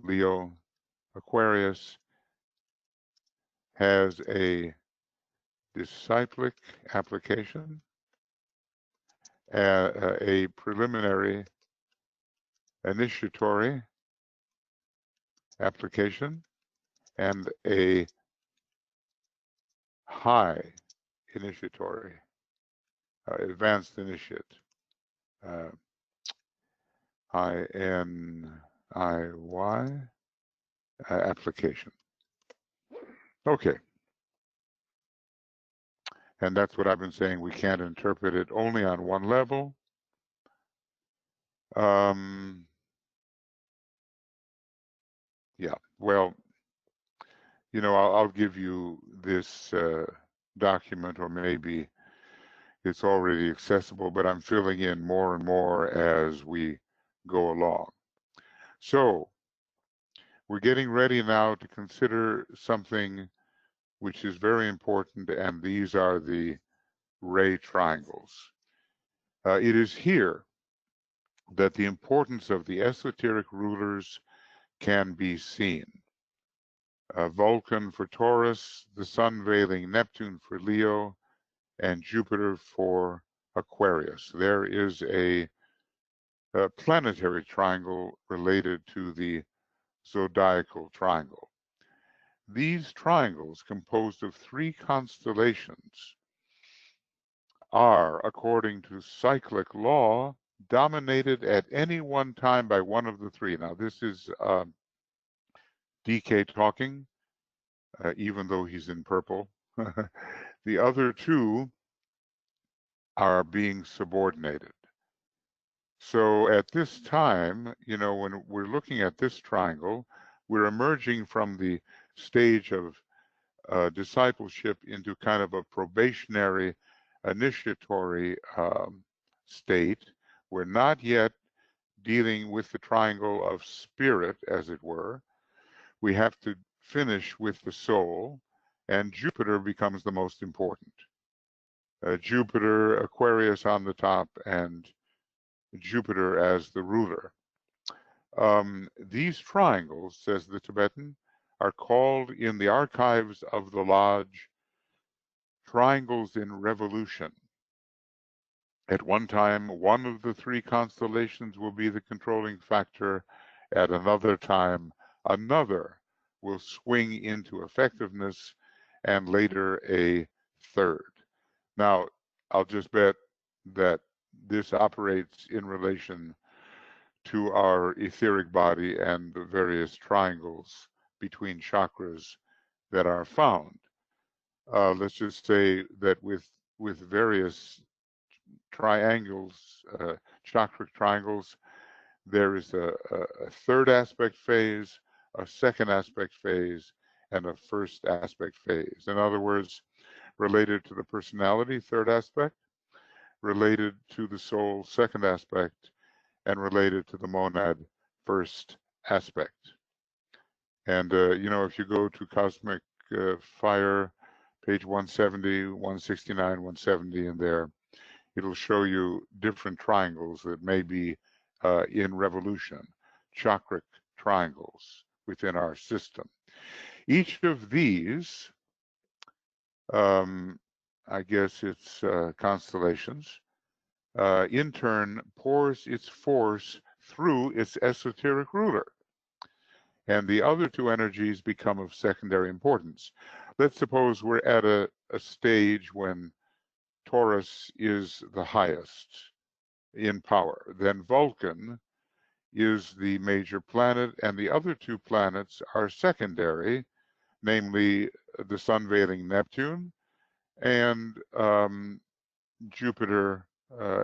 Speaker 2: Leo, Aquarius has a disciplic application, a preliminary initiatory application, and a high initiatory, advanced initiate, INIY application. Okay. And that's what I've been saying. We can't interpret it only on one level. Yeah, well, you know, I'll give you this document, or maybe it's already accessible, but I'm filling in more and more as we go along. So we're getting ready now to consider something which is very important, and these are the ray triangles. It is here that the importance of the esoteric rulers can be seen. Vulcan for Taurus, the Sun veiling Neptune for Leo, and Jupiter for Aquarius. There is a planetary triangle related to the zodiacal triangle. These triangles, composed of 3 constellations, are, according to cyclic law, dominated at any one time by one of the 3. Now, this is DK talking, even though he's in purple. The other 2 are being subordinated. So at this time, you know, when we're looking at this triangle, we're emerging from the stage of discipleship into kind of a probationary, initiatory state. We're not yet dealing with the triangle of spirit, as it were. We have to finish with the soul, and Jupiter becomes the most important. Jupiter, Aquarius on the top, and Jupiter as the ruler. These triangles, says the Tibetan, are called in the archives of the lodge triangles in revolution. At one time, one of the three constellations will be the controlling factor. At another time, another will swing into effectiveness, and later a third. Now, I'll just bet that this operates in relation to our etheric body and the various triangles between chakras that are found. Let's just say that with various triangles, chakra triangles, there is a third aspect phase, a second aspect phase, and a first aspect phase. In other words, related to the personality, third aspect, related to the soul, second aspect, and related to the monad, first aspect. And, if you go to Cosmic Fire, page 170, 169, 170 in there, it'll show you different triangles that may be in revolution, chakric triangles within our system. Each of these, I guess it's constellations, in turn pours its force through its esoteric ruler. And the other two energies become of secondary importance. Let's suppose we're at a stage when Taurus is the highest in power. Then Vulcan is the major planet, and the other two planets are secondary, namely the sun-veiling Neptune and Jupiter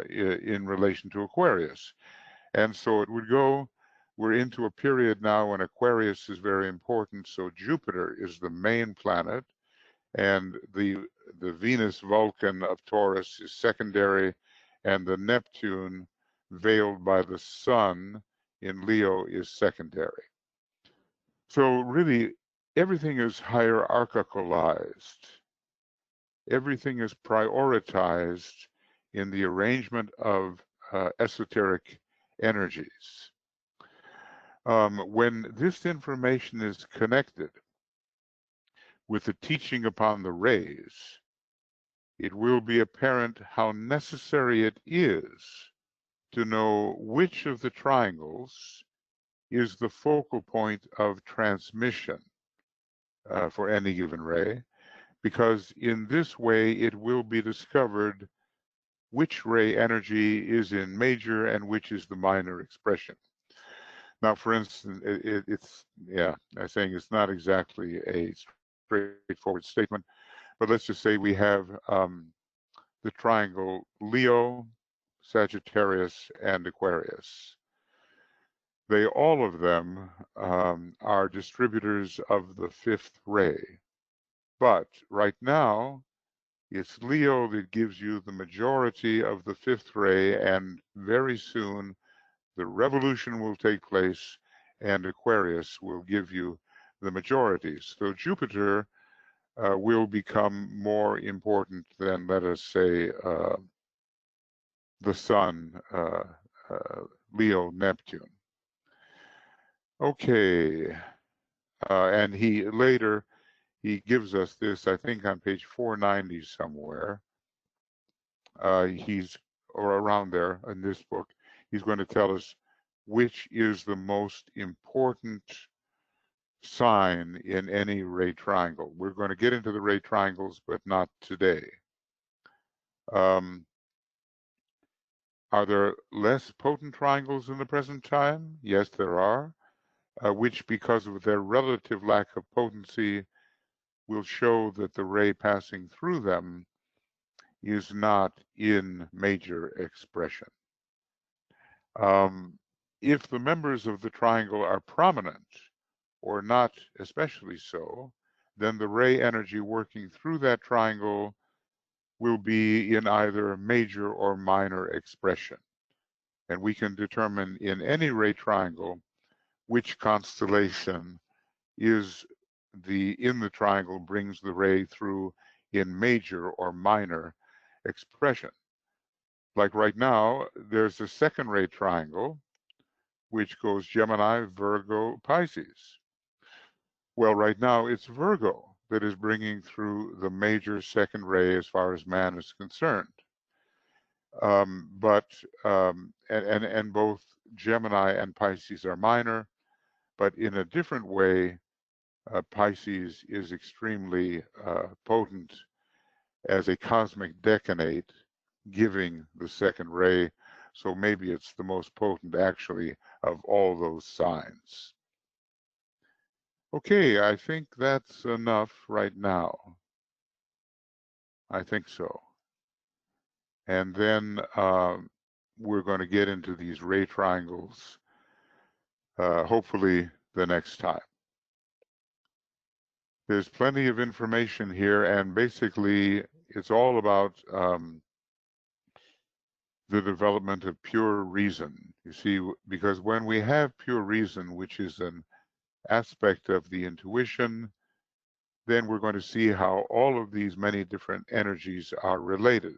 Speaker 2: in relation to Aquarius. And so it would go, we're into a period now when Aquarius is very important, so Jupiter is the main planet, and the Venus Vulcan of Taurus is secondary, and the Neptune veiled by the sun in Leo is secondary. So really, everything is hierarchicalized. Everything is prioritized in the arrangement of esoteric energies. When this information is connected with the teaching upon the rays, it will be apparent how necessary it is to know which of the triangles is the focal point of transmission for any given ray, because in this way it will be discovered which ray energy is in major and which is the minor expression. Now, for instance, I'm saying it's not exactly a straightforward statement, but let's just say we have the triangle Leo, Sagittarius, and Aquarius. They, all of them, are distributors of the fifth ray. But right now, it's Leo that gives you the majority of the fifth ray, and very soon the revolution will take place and Aquarius will give you the majority. So Jupiter will become more important than, let us say, the Sun, Leo, Neptune. Okay, and he later, he gives us this, I think on page 490 somewhere. He's, or around there in this book, he's going to tell us which is the most important sign in any ray triangle. We're going to get into the ray triangles, but not today. Are there less potent triangles in the present time? Yes, there are, which, because of their relative lack of potency, will show that the ray passing through them is not in major expression. If the members of the triangle are prominent, or not especially so, then the ray energy working through that triangle will be in either major or minor expression. And we can determine in any ray triangle which constellation is in the triangle brings the ray through in major or minor expression. Like right now, there's a second ray triangle which goes Gemini, Virgo, Pisces. Well, right now it's Virgo that is bringing through the major second ray as far as man is concerned. And both Gemini and Pisces are minor, but in a different way, Pisces is extremely potent as a cosmic decanate, giving the second ray. So maybe it's the most potent, actually, of all those signs. Okay, I think that's enough right now. I think so. And then we're going to get into these ray triangles, hopefully the next time. There's plenty of information here, and basically it's all about the development of pure reason. You see, because when we have pure reason, which is an aspect of the intuition, then we're going to see how all of these many different energies are related.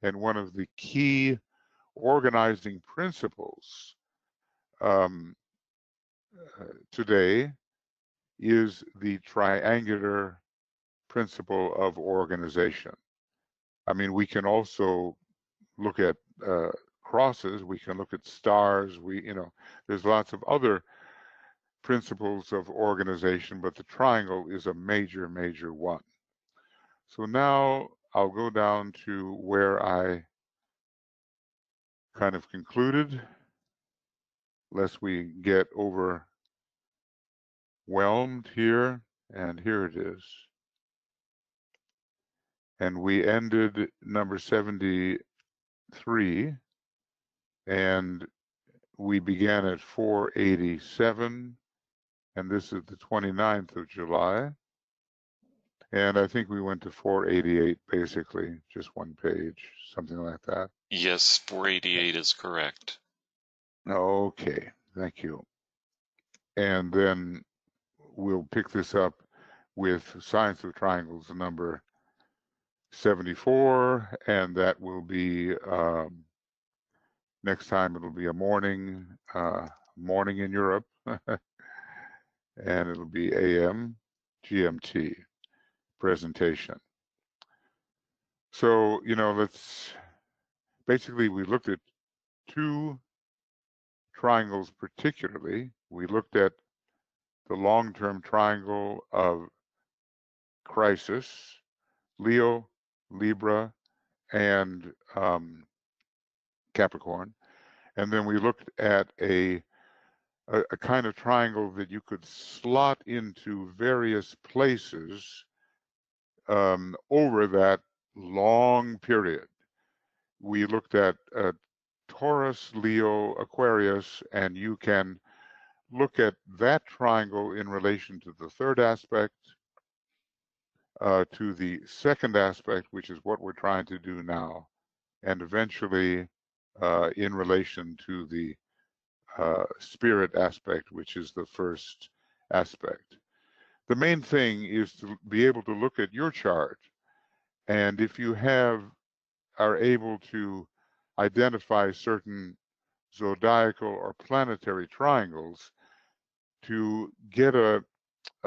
Speaker 2: And one of the key organizing principles today is the triangular principle of organization. I mean, we can also look at crosses, we can look at stars, there's lots of other principles of organization, but the triangle is a major, major one. So now I'll go down to where I kind of concluded, lest we get overwhelmed here, and here it is. And we ended number 73, and we began at 487, and this is the 29th of July. And I think we went to 488, basically, just one page, something like that.
Speaker 3: Yes, 488 is correct.
Speaker 2: Okay, thank you. And then we'll pick this up with Science of Triangles, number 74, and that will be, next time it'll be a morning in Europe, and it'll be AM GMT presentation. So, basically we looked at two triangles particularly. We looked at the long-term triangle of crisis, Leo, Libra, and Capricorn. And then we looked at a kind of triangle that you could slot into various places over that long period. We looked at Taurus, Leo, Aquarius, and you can look at that triangle in relation to the third aspect, to the second aspect, which is what we're trying to do now, and eventually in relation to the spirit aspect, which is the first aspect. The main thing is to be able to look at your chart, and if you are able to identify certain zodiacal or planetary triangles, to get a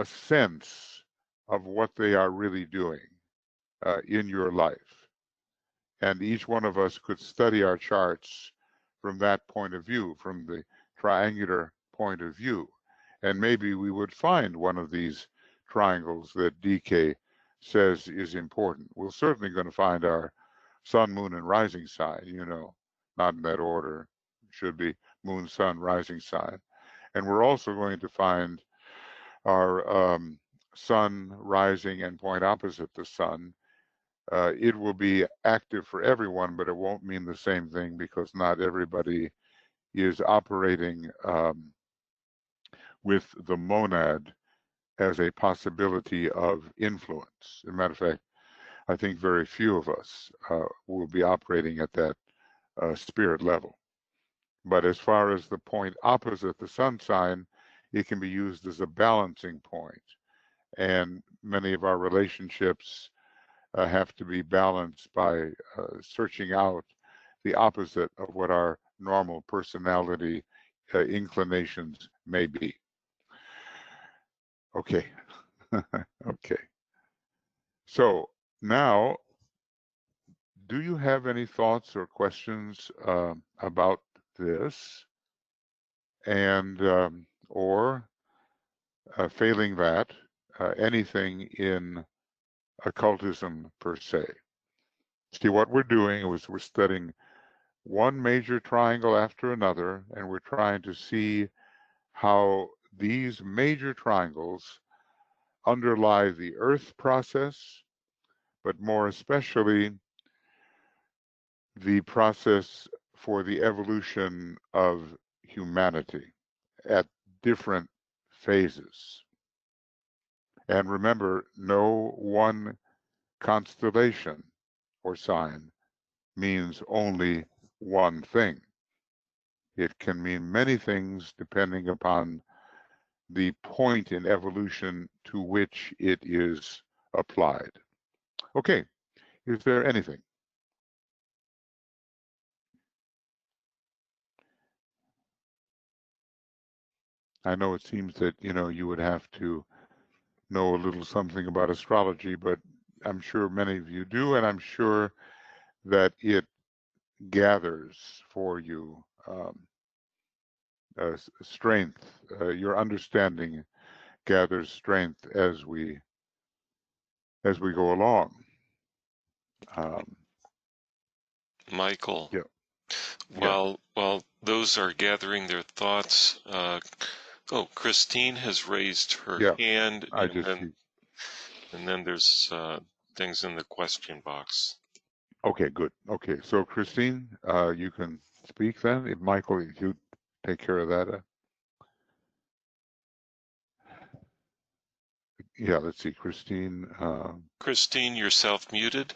Speaker 2: sense of what they are really doing in your life. And each one of us could study our charts from that point of view, from the triangular point of view. And maybe we would find one of these triangles that DK says is important. We're certainly going to find our sun, moon, and rising sign, not in that order. It should be moon, sun, rising sign. And we're also going to find our sun, rising, and point opposite the sun. It will be active for everyone, but it won't mean the same thing because not everybody is operating with the monad as a possibility of influence. As a matter of fact, I think very few of us will be operating at that spirit level. But as far as the point opposite the sun sign, it can be used as a balancing point. And many of our relationships have to be balanced by searching out the opposite of what our normal personality inclinations may be. Okay. Okay. So now, do you have any thoughts or questions about this? And or failing that, anything in occultism per se? See, what we're doing is we're studying one major triangle after another, and we're trying to see how these major triangles underlie the Earth process, but more especially the process for the evolution of humanity at different phases. And remember, no one constellation or sign means only one thing. It can mean many things depending upon the point in evolution to which it is applied. Okay, is there anything? I know it seems that, you would have to know a little something about astrology, but I'm sure many of you do, and I'm sure that it gathers for you strength. Your understanding gathers strength as we go along.
Speaker 3: Michael.
Speaker 2: Yeah.
Speaker 3: While those are gathering their thoughts, Christine has raised her hand, and then there's things in the question box.
Speaker 2: Okay, good. Okay, so Christine, you can speak then. If Michael, if you take care of that. Yeah, let's see, Christine.
Speaker 3: Christine, you're self-muted.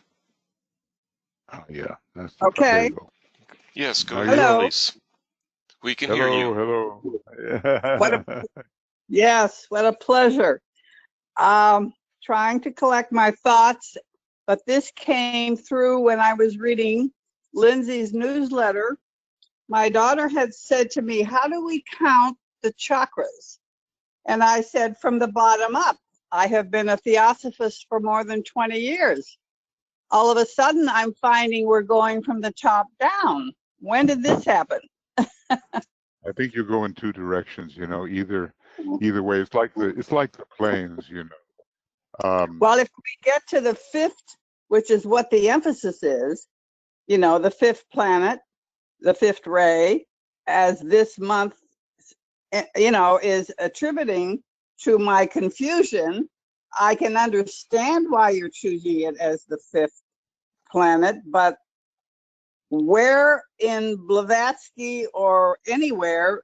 Speaker 2: Yeah, that's
Speaker 4: okay.
Speaker 2: There you go.
Speaker 3: Yes, go
Speaker 4: ahead,
Speaker 3: please. We can hear you.
Speaker 2: Hello.
Speaker 4: Yes, what a pleasure. Trying to collect my thoughts, but this came through when I was reading Lindsay's newsletter. My daughter had said to me, how do we count the chakras? And I said, from the bottom up. I have been a theosophist for more than 20 years. All of a sudden, I'm finding we're going from the top down. When did this happen?
Speaker 2: I think you go in two directions, either way. It's like the planes,
Speaker 4: Well, if we get to the fifth, which is what the emphasis is, the fifth planet, the fifth ray, as this month, is attributing to my confusion, I can understand why you're choosing it as the fifth planet, but where in Blavatsky or anywhere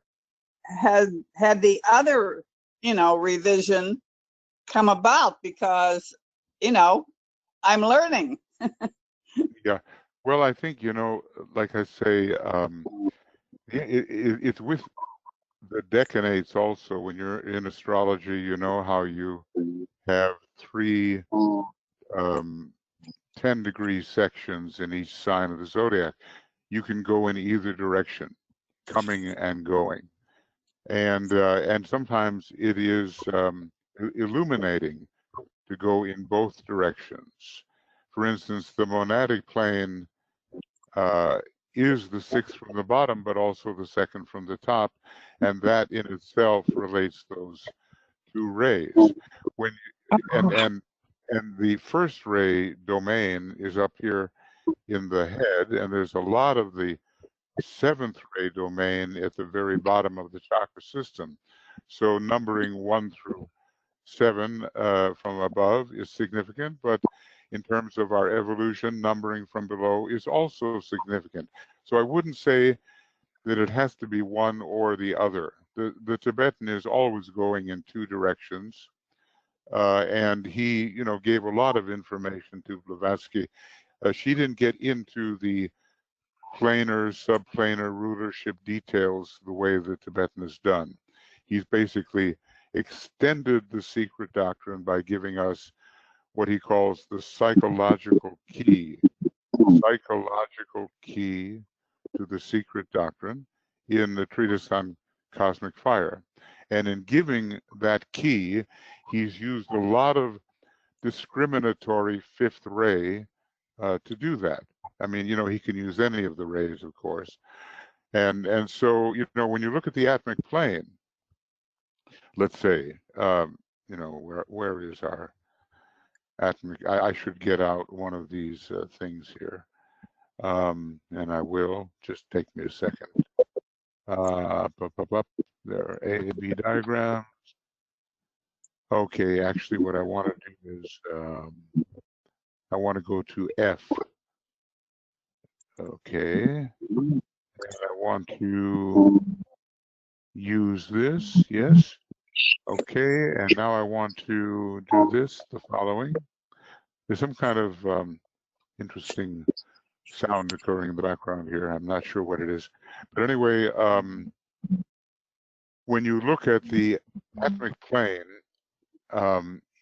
Speaker 4: had the other, revision come about? Because, I'm learning.
Speaker 2: Yeah. Well, I think, like I say, it's with the decanates also. When you're in astrology, you know how you have 3 10-degree sections in each sign of the zodiac. You can go in either direction, coming and going. And sometimes it is illuminating to go in both directions. For instance, the monadic plane is the 6th from the bottom, but also the 2nd from the top, and that in itself relates those 2 rays. When and the first ray domain is up here in the head, and there's a lot of the 7th ray domain at the very bottom of the chakra system. So numbering 1 through 7 from above is significant, but in terms of our evolution, numbering from below is also significant. So I wouldn't say that it has to be one or the other. The Tibetan is always going in 2 directions, and he, gave a lot of information to Blavatsky. She didn't get into the planar, subplanar rulership details the way the Tibetan is done. He's basically extended the secret doctrine by giving us what he calls the psychological key to the secret doctrine in the treatise on cosmic fire. And in giving that key, he's used a lot of discriminatory fifth ray to do that. I mean, you know, he can use any of the rays, of course. And so, you know, when you look at the atmic plane, let's say, you know, where is our atmic? I should get out one of these things here. And I will. Just take me a second. There are A and B diagrams. Okay, actually what I want to do is I want to go to F. Okay, and I want to use this, yes. Okay, and now I want to do this, the following. There's some kind of interesting sound occurring in the background here. I'm not sure what it is. But anyway, when you look at the atmic plane,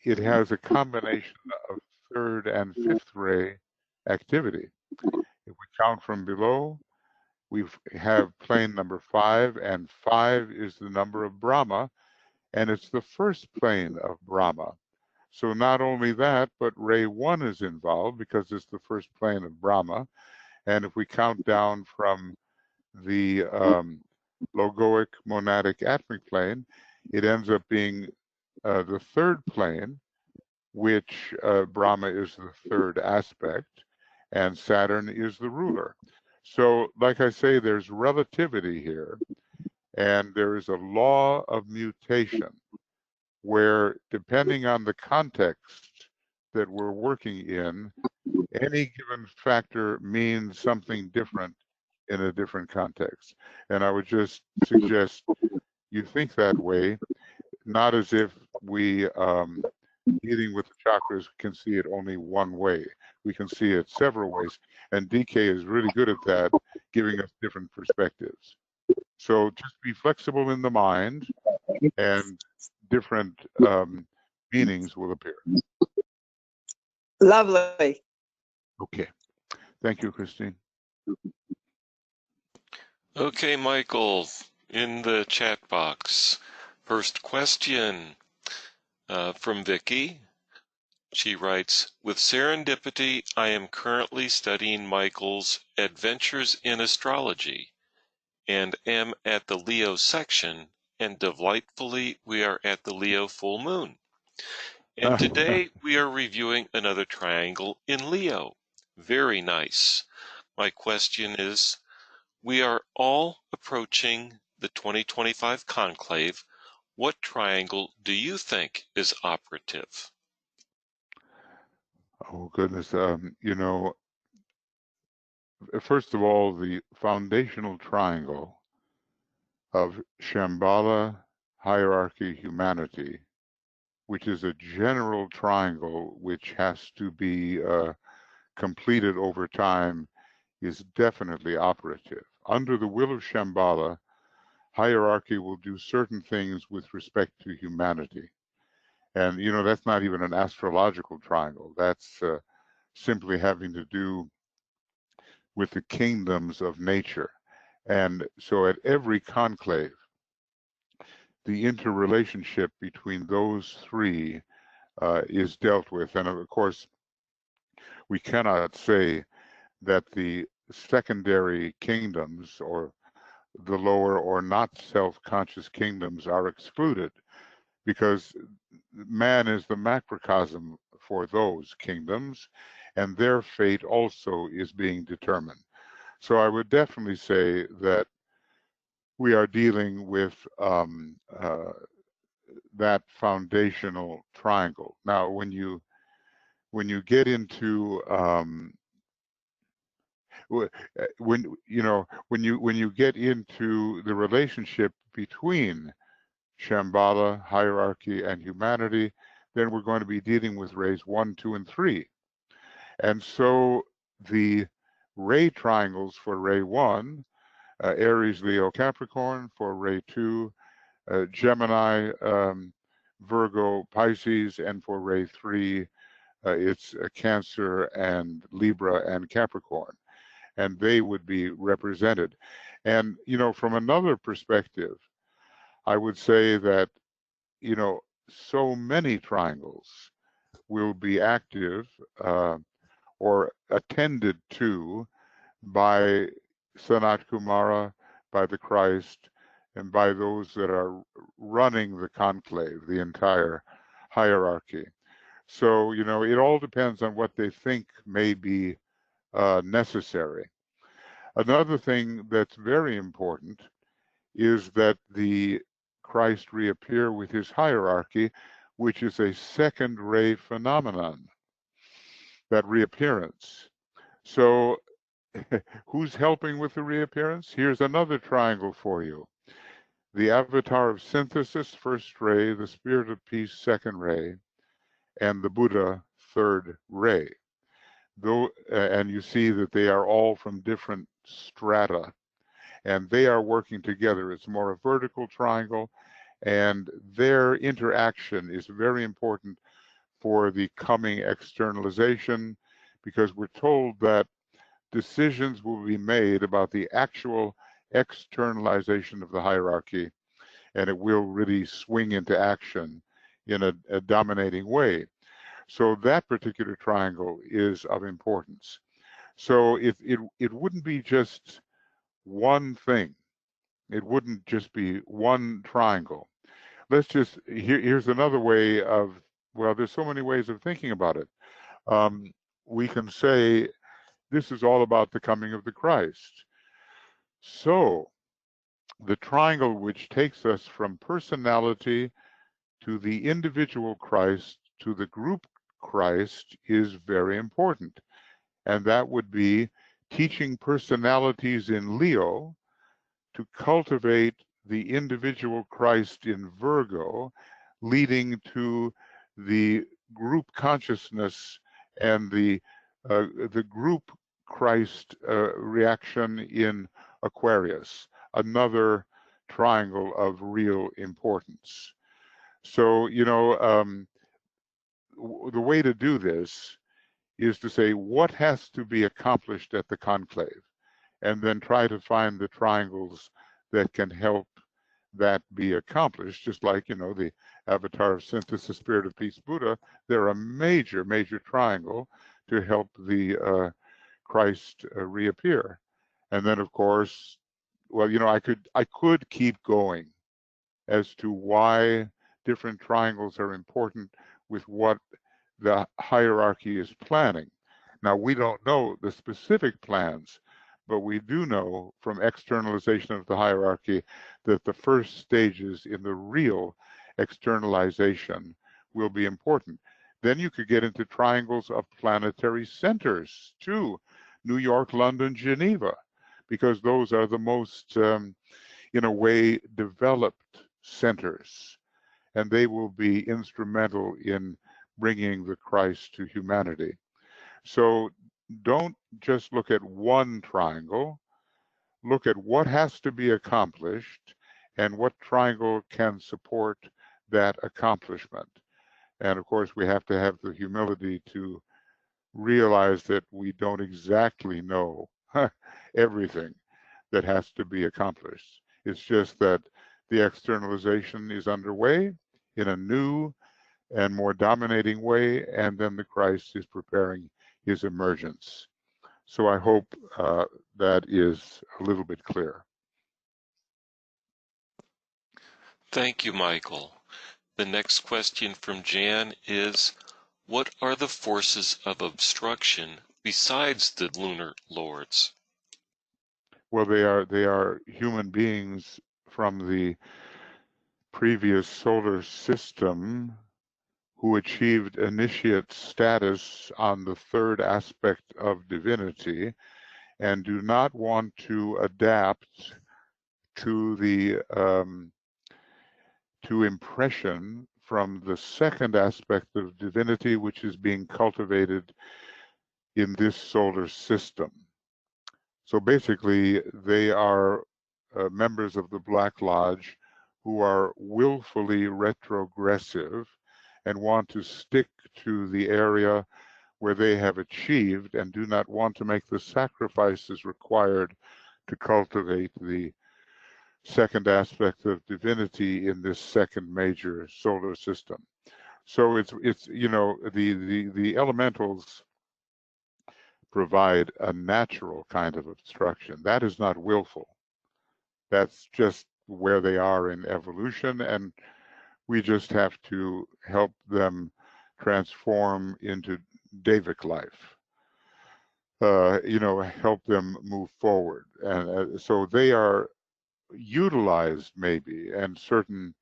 Speaker 2: it has a combination of third and fifth ray activity. If we count from below, we have plane number 5, and 5 is the number of Brahma, and it's the first plane of Brahma. So not only that, but ray 1 is involved because it's the first plane of Brahma. And if we count down from the logoic monadic atmic plane, it ends up being the third plane, which Brahma is the third aspect, and Saturn is the ruler. So, like I say, there's relativity here, and there is a law of mutation where, depending on the context that we're working in, any given factor means something different in a different context. And I would just suggest you think that way, not as if we, dealing with the chakras, can see it only one way. We can see it several ways. And DK is really good at that, giving us different perspectives. So just be flexible in the mind, and different meanings will appear.
Speaker 4: Lovely.
Speaker 2: Okay. Thank you, Christine.
Speaker 3: Okay, Michael, in the chat box. First question from Vicky. She writes, with serendipity, I am currently studying Michael's Adventures in Astrology and am at the Leo section, and delightfully we are at the Leo full moon. And today we are reviewing another triangle in Leo. Very nice. My question is, we are all approaching the 2025 conclave. What triangle do you think is operative?
Speaker 2: Oh, goodness. You know, first of all, the foundational triangle of Shambhala, hierarchy, humanity, which is a general triangle which has to be completed over time, is definitely operative. Under the will of Shambhala, hierarchy will do certain things with respect to humanity. And, you know, that's not even an astrological triangle. That's simply having to do with the kingdoms of nature. And so at every conclave, the interrelationship between those three is dealt with. And of course, we cannot say that the secondary kingdoms or the lower or not self-conscious kingdoms are excluded, because man is the macrocosm for those kingdoms, and their fate also is being determined. So I would definitely say that we are dealing with that foundational triangle. Now, when you get into when you get into the relationship between Shambhala, hierarchy, and humanity, then we're going to be dealing with rays 1, 2, and 3. And so the ray triangles for ray 1, Aries, Leo, Capricorn; for ray 2, Gemini, Virgo, Pisces; and for ray 3, it's Cancer and Libra and Capricorn. And they would be represented. And, you know, from another perspective, I would say that, so many triangles will be active or attended to by Sanat Kumara, by the Christ, and by those that are running the conclave, the entire hierarchy. So, it all depends on what they think may be necessary. Another thing that's very important is that the Christ reappear with his hierarchy, which is a second ray phenomenon, that reappearance. So who's helping with the reappearance? Here's another triangle for you. The avatar of synthesis, first ray, the spirit of peace, second ray, and the Buddha, third ray. And you see that they are all from different strata, and they are working together. It's more a vertical triangle, and their interaction is very important for the coming externalization, because we're told that decisions will be made about the actual externalization of the hierarchy, and it will really swing into action in a dominating way. So that particular triangle is of importance. So it wouldn't be just one thing. It wouldn't just be one triangle. Here's another way of, well, there's so many ways of thinking about it. We can say this is all about the coming of the Christ. So the triangle which takes us from personality to the individual Christ to the group Christ is very important. And that would be teaching personalities in Leo to cultivate the individual Christ in Virgo, leading to the group consciousness and the group Christ reaction in Aquarius, another triangle of real importance. So, the way to do this is to say what has to be accomplished at the conclave, and then try to find the triangles that can help that be accomplished. Just like, the avatar of synthesis, spirit of peace, Buddha, they're a major, major triangle to help the Christ reappear. And then, of course, well, I could keep going as to why different triangles are important with what the hierarchy is planning. Now, we don't know the specific plans, but we do know from externalization of the hierarchy that the first stages in the real externalization will be important. Then you could get into triangles of planetary centers too, New York, London, Geneva, because those are the most, in a way, developed centers, and they will be instrumental in bringing the Christ to humanity. So don't just look at one triangle, look at what has to be accomplished and what triangle can support that accomplishment. And of course, we have to have the humility to realize that we don't exactly know everything that has to be accomplished. It's just that the externalization is underway in a new and more dominating way, and then the Christ is preparing his emergence. So I hope that is a little bit clear.
Speaker 3: Thank you, Michael. The next question from Jan is, what are the forces of obstruction besides the lunar lords?
Speaker 2: Well, they are human beings from the previous solar system who achieved initiate status on the third aspect of divinity and do not want to adapt to the to impression from the second aspect of divinity, which is being cultivated in this solar system. So basically, they are members of the Black Lodge who are willfully retrogressive and want to stick to the area where they have achieved and do not want to make the sacrifices required to cultivate the second aspect of divinity in this second major solar system. So it's you know, the elementals provide a natural kind of obstruction. That is not willful. That's just where they are in evolution, and we just have to help them transform into Davic life. You know, help them move forward. And so they are utilized maybe, and certain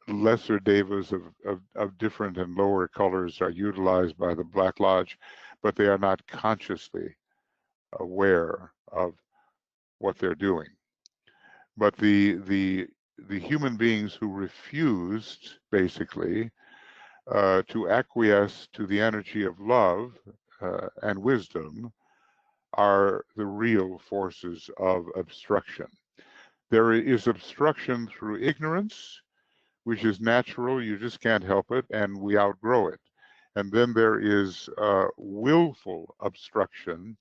Speaker 2: lesser devas of different and lower colors are utilized by the Black Lodge, but they are not consciously aware of what they're doing. But the human beings who refused, basically, to acquiesce to the energy of love and wisdom are the real forces of obstruction. There is obstruction through ignorance, which is natural, you just can't help it, and we outgrow it. And then there is willful obstruction,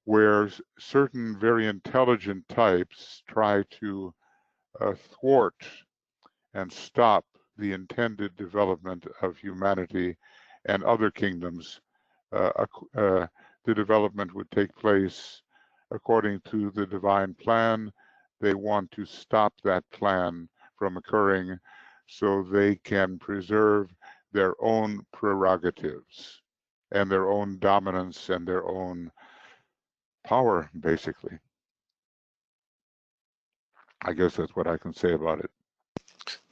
Speaker 2: where certain very intelligent types try to thwart and stop the intended development of humanity and other kingdoms. The development would take place according to the divine plan. They want to stop that plan from occurring so they can preserve their own prerogatives and their own dominance and their own power, basically. I guess that's what I can say about it.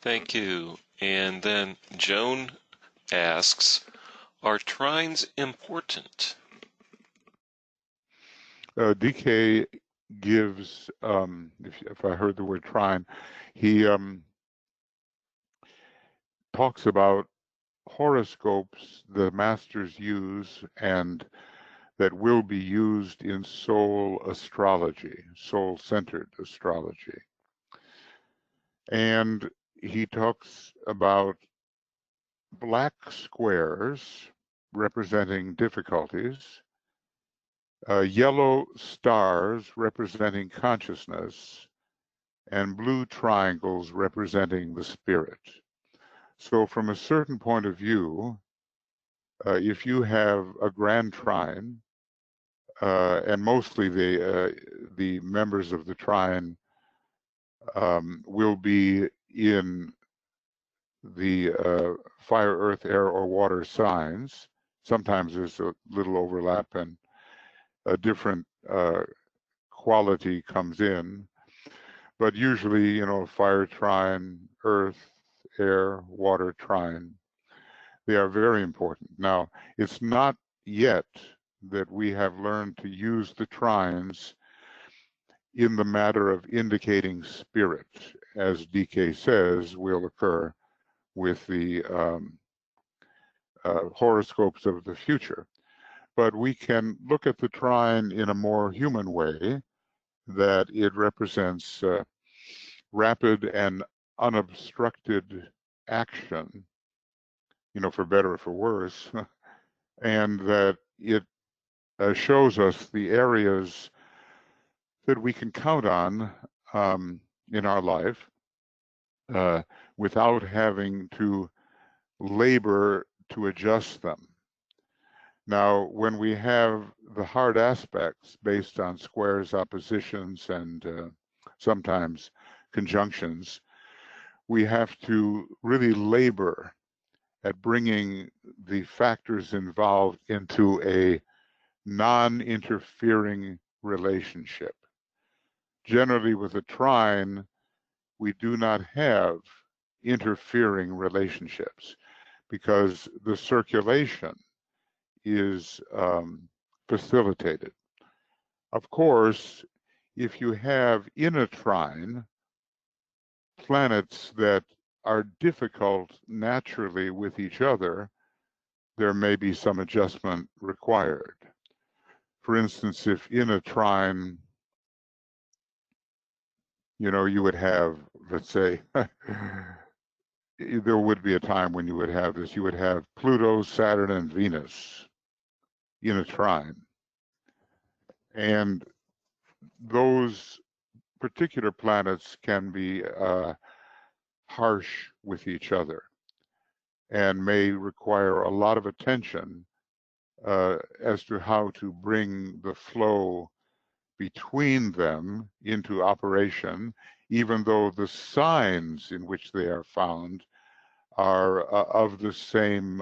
Speaker 3: Thank you. And then Joan asks, are trines important?
Speaker 2: DK gives, if I heard the word trine, he talks about horoscopes the masters use and that will be used in soul astrology, soul-centered astrology. And he talks about black squares representing difficulties, yellow stars representing consciousness, and blue triangles representing the spirit. So from a certain point of view, if you have a grand trine, and mostly the members of the trine will be in the fire, earth, air, or water signs. Sometimes there's a little overlap and a different quality comes in, but usually, you know, fire trine, earth, air, water trine, they are very important. Now, it's not yet that we have learned to use the trines in the matter of indicating spirit, as DK says will occur with the horoscopes of the future. But we can look at the trine in a more human way, that it represents rapid and unobstructed action, you know, for better or for worse, and that it shows us the areas that we can count on in our life without having to labor to adjust them. Now, when we have the hard aspects based on squares, oppositions, and sometimes conjunctions, we have to really labor at bringing the factors involved into a non-interfering relationship. Generally, with a trine, we do not have interfering relationships because the circulation is facilitated. Of course, if you have in a trine planets that are difficult naturally with each other, there may be some adjustment required. For instance, if in a trine, you know, you would have, let's say, there would be a time when you would have this, you would have Pluto, Saturn, and Venus in a trine. And those particular planets can be harsh with each other and may require a lot of attention as to how to bring the flow between them into operation, even though the signs in which they are found are of the same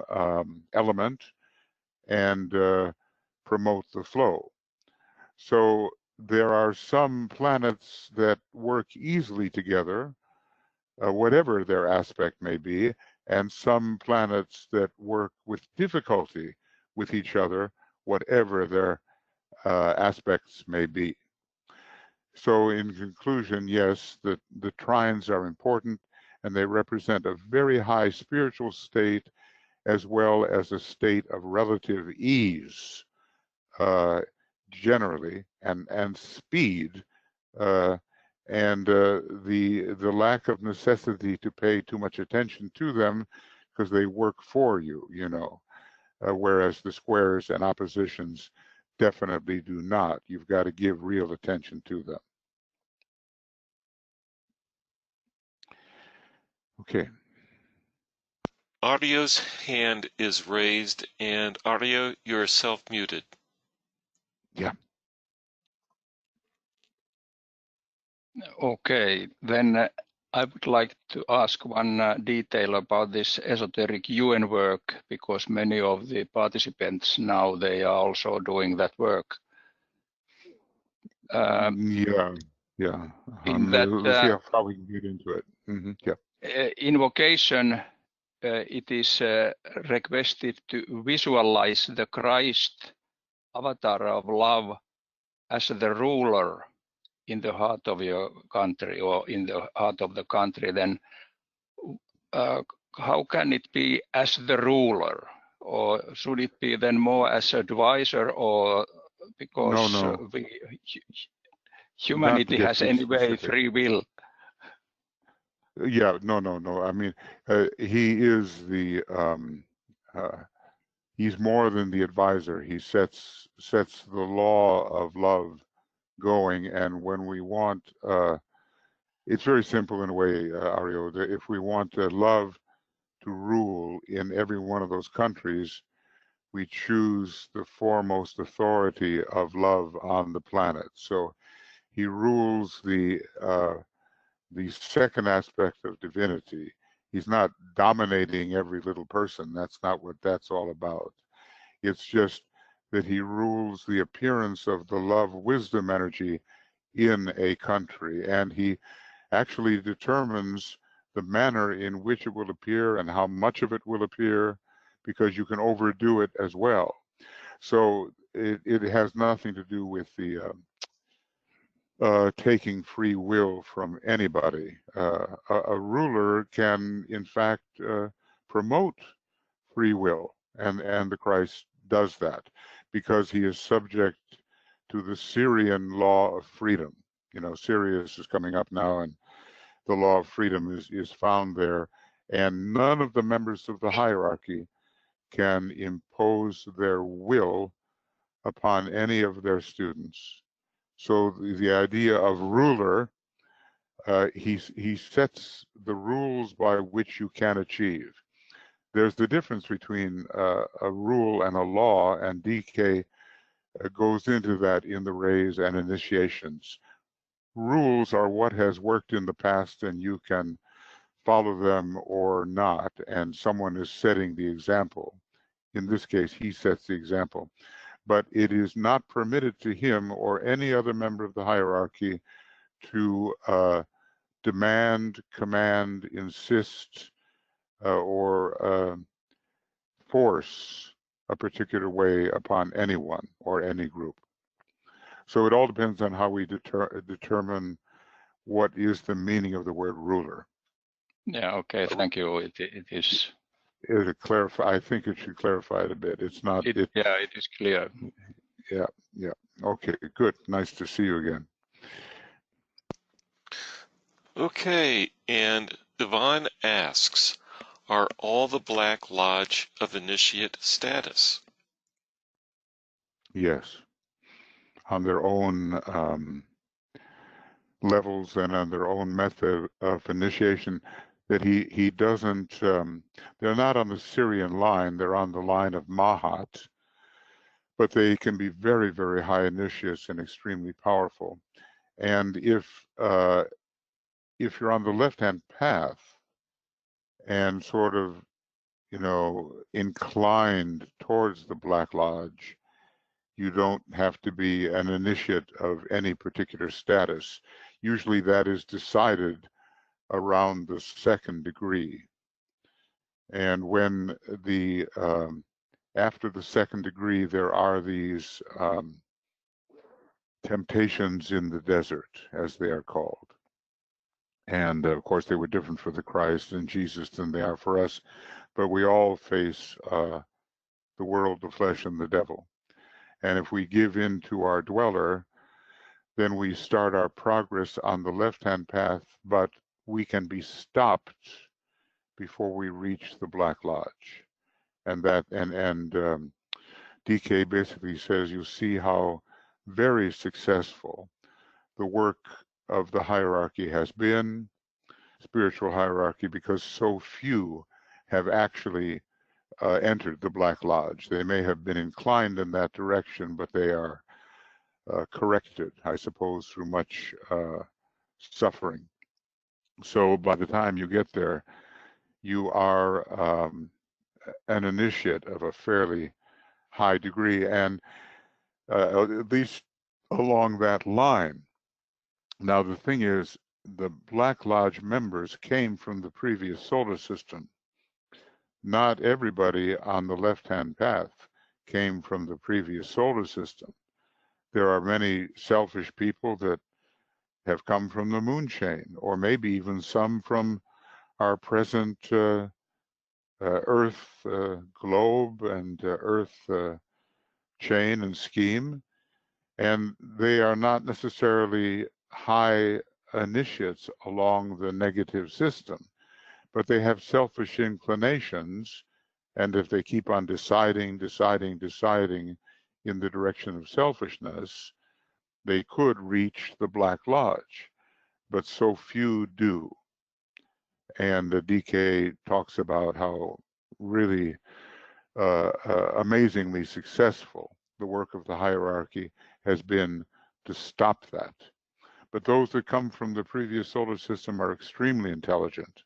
Speaker 2: element and promote the flow. So there are some planets that work easily together, whatever their aspect may be, and some planets that work with difficulty with each other, whatever their aspects may be. So in conclusion, yes, the trines are important, and they represent a very high spiritual state as well as a state of relative ease, generally, and speed, and the lack of necessity to pay too much attention to them because they work for you, you know, whereas the squares and oppositions definitely do not. You've got to give real attention to them. Okay.
Speaker 3: Ario's hand is raised, and Ario, you're self-muted.
Speaker 2: Yeah.
Speaker 5: Okay, then I would like to ask one detail about this esoteric UN work, because many of the participants now, they are also doing that work.
Speaker 2: Yeah.
Speaker 5: In that,
Speaker 2: let's see how we can get into it. Yeah.
Speaker 5: Invocation, it is requested to visualize the Christ avatar of love as the ruler in the heart of your country, or in the heart of the country. Then how can it be as the ruler, or should it be then more as advisor, or because
Speaker 2: no.
Speaker 5: humanity has anyway free will?
Speaker 2: Yeah, no. I mean, he is the he's more than the advisor. He sets the law of love going, and when we want, it's very simple in a way, Ario. If we want love to rule in every one of those countries, we choose the foremost authority of love on the planet. So he rules the second aspect of divinity. He's not dominating every little person. That's not what that's all about. It's just that he rules the appearance of the love wisdom energy in a country, and he actually determines the manner in which it will appear and how much of it will appear, because you can overdo it as well. So it has nothing to do with the taking free will from anybody. A ruler can, in fact, promote free will, and the Christ does that because he is subject to the Syrian law of freedom. You know, Sirius is coming up now, and the law of freedom is found there, and none of the members of the hierarchy can impose their will upon any of their students. So the idea of ruler, he sets the rules by which you can achieve. There's the difference between a rule and a law, and DK goes into that in the rays and initiations. Rules are what has worked in the past, and you can follow them or not, and someone is setting the example. In this case, he sets the example. But it is not permitted to him or any other member of the hierarchy to demand, command, insist, or force a particular way upon anyone or any group. So it all depends on how we determine what is the meaning of the word ruler.
Speaker 5: Yeah, okay, thank you. It is.
Speaker 2: It clarify. I think it should clarify it a bit. It's not.
Speaker 5: Yeah, it is clear.
Speaker 2: Yeah. Okay, good. Nice to see you again.
Speaker 3: Okay, and Yvonne asks, are all the Black Lodge of initiate status?
Speaker 2: Yes. On their own levels and on their own method of initiation, that he doesn't, they're not on the Syrian line, they're on the line of Mahat, but they can be very, very high initiates and extremely powerful. And if you're on the left-hand path and sort of, you know, inclined towards the Black Lodge, you don't have to be an initiate of any particular status. Usually that is decided around the second degree. And when the, after the second degree, there are these temptations in the desert, as they are called. And of course, they were different for the Christ and Jesus than they are for us, but we all face the world, the flesh, and the devil. And if we give in to our dweller, then we start our progress on the left-hand path, but we can be stopped before we reach the Black Lodge. And that, DK basically says, you see how very successful the work of the hierarchy has been, spiritual hierarchy, because so few have actually entered the Black Lodge. They may have been inclined in that direction, but they are corrected, I suppose, through much suffering. So by the time you get there, you are an initiate of a fairly high degree, and at least along that line. Now, the thing is, the Black Lodge members came from the previous solar system. Not everybody on the left-hand path came from the previous solar system. There are many selfish people that have come from the moon chain, or maybe even some from our present Earth globe and Earth chain and scheme. And they are not necessarily high initiates along the negative system, but they have selfish inclinations. And if they keep on deciding in the direction of selfishness, they could reach the Black Lodge, but so few do. And the DK talks about how really amazingly successful the work of the hierarchy has been to stop that. But those that come from the previous solar system are extremely intelligent,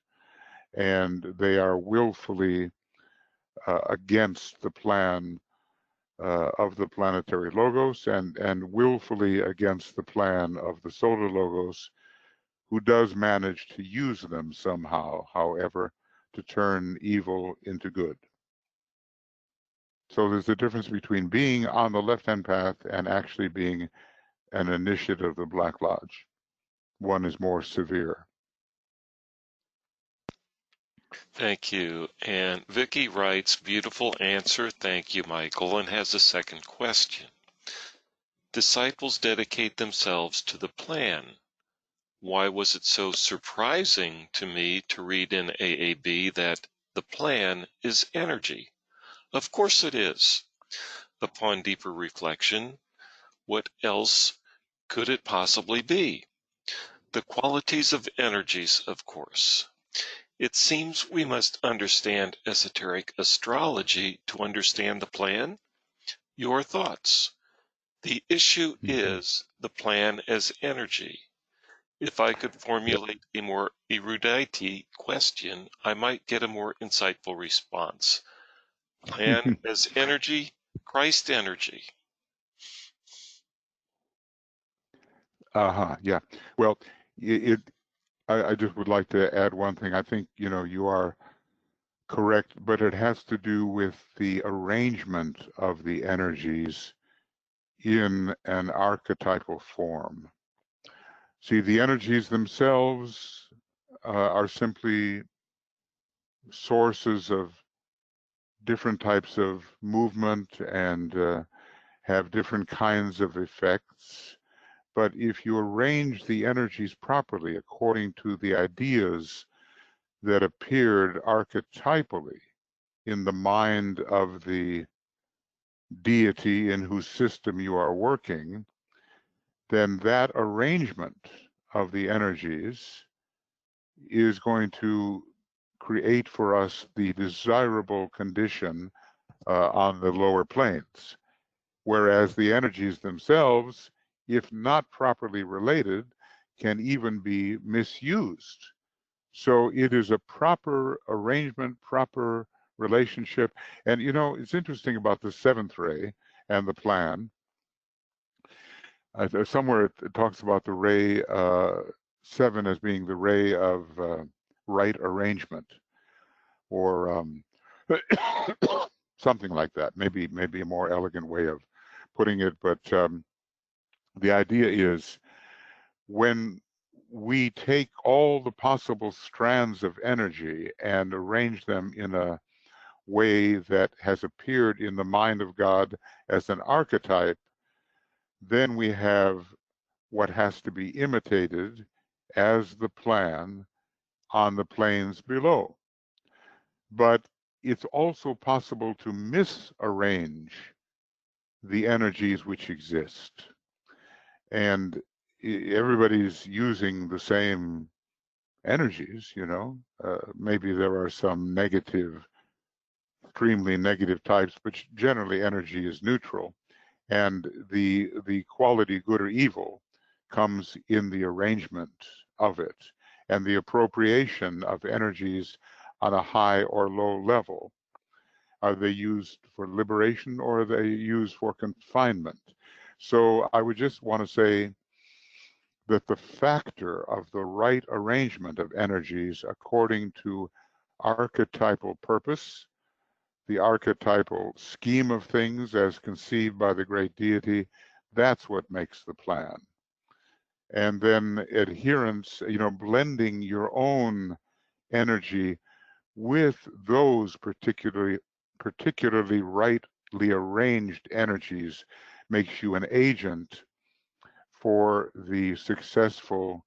Speaker 2: and they are willfully against the plan of the planetary logos, and willfully against the plan of the solar logos, who does manage to use them somehow, however, to turn evil into good. So there's a difference between being on the left-hand path and actually being an initiate of the Black Lodge. One is more severe.
Speaker 3: Thank you. And Vicky writes, beautiful answer. Thank you, Michael, and has a second question. Disciples dedicate themselves to the plan. Why was it so surprising to me to read in AAB that the plan is energy? Of course it is. Upon deeper reflection, what else could it possibly be? The qualities of energies, of course. It seems we must understand esoteric astrology to understand the plan. Your thoughts? The issue is the plan as energy. If I could formulate a more erudite question, I might get a more insightful response. Plan as energy, Christ energy.
Speaker 2: Yeah. Well, I just would like to add one thing. I think, you know, you are correct, but it has to do with the arrangement of the energies in an archetypal form. See, the energies themselves are simply sources of different types of movement and have different kinds of effects. But if you arrange the energies properly according to the ideas that appeared archetypally in the mind of the deity in whose system you are working, then that arrangement of the energies is going to create for us the desirable condition on the lower planes, whereas the energies themselves, if not properly related, can even be misused. So it is a proper arrangement, proper relationship. And you know, it's interesting about the seventh ray and the plan. Somewhere it talks about the ray 7 as being the ray of right arrangement, or something like that. Maybe a more elegant way of putting it, but the idea is when we take all the possible strands of energy and arrange them in a way that has appeared in the mind of God as an archetype, then we have what has to be imitated as the plan on the planes below. But it's also possible to misarrange the energies which exist. And everybody's using the same energies, you know. Maybe there are some negative, extremely negative types, but generally energy is neutral. And the quality, good or evil, comes in the arrangement of it and the appropriation of energies on a high or low level. Are they used for liberation or are they used for confinement? So I would just want to say that the factor of the right arrangement of energies according to archetypal purpose, the archetypal scheme of things as conceived by the great deity, that's what makes the plan. And then adherence, you know, blending your own energy with those particularly rightly arranged energies makes you an agent for the successful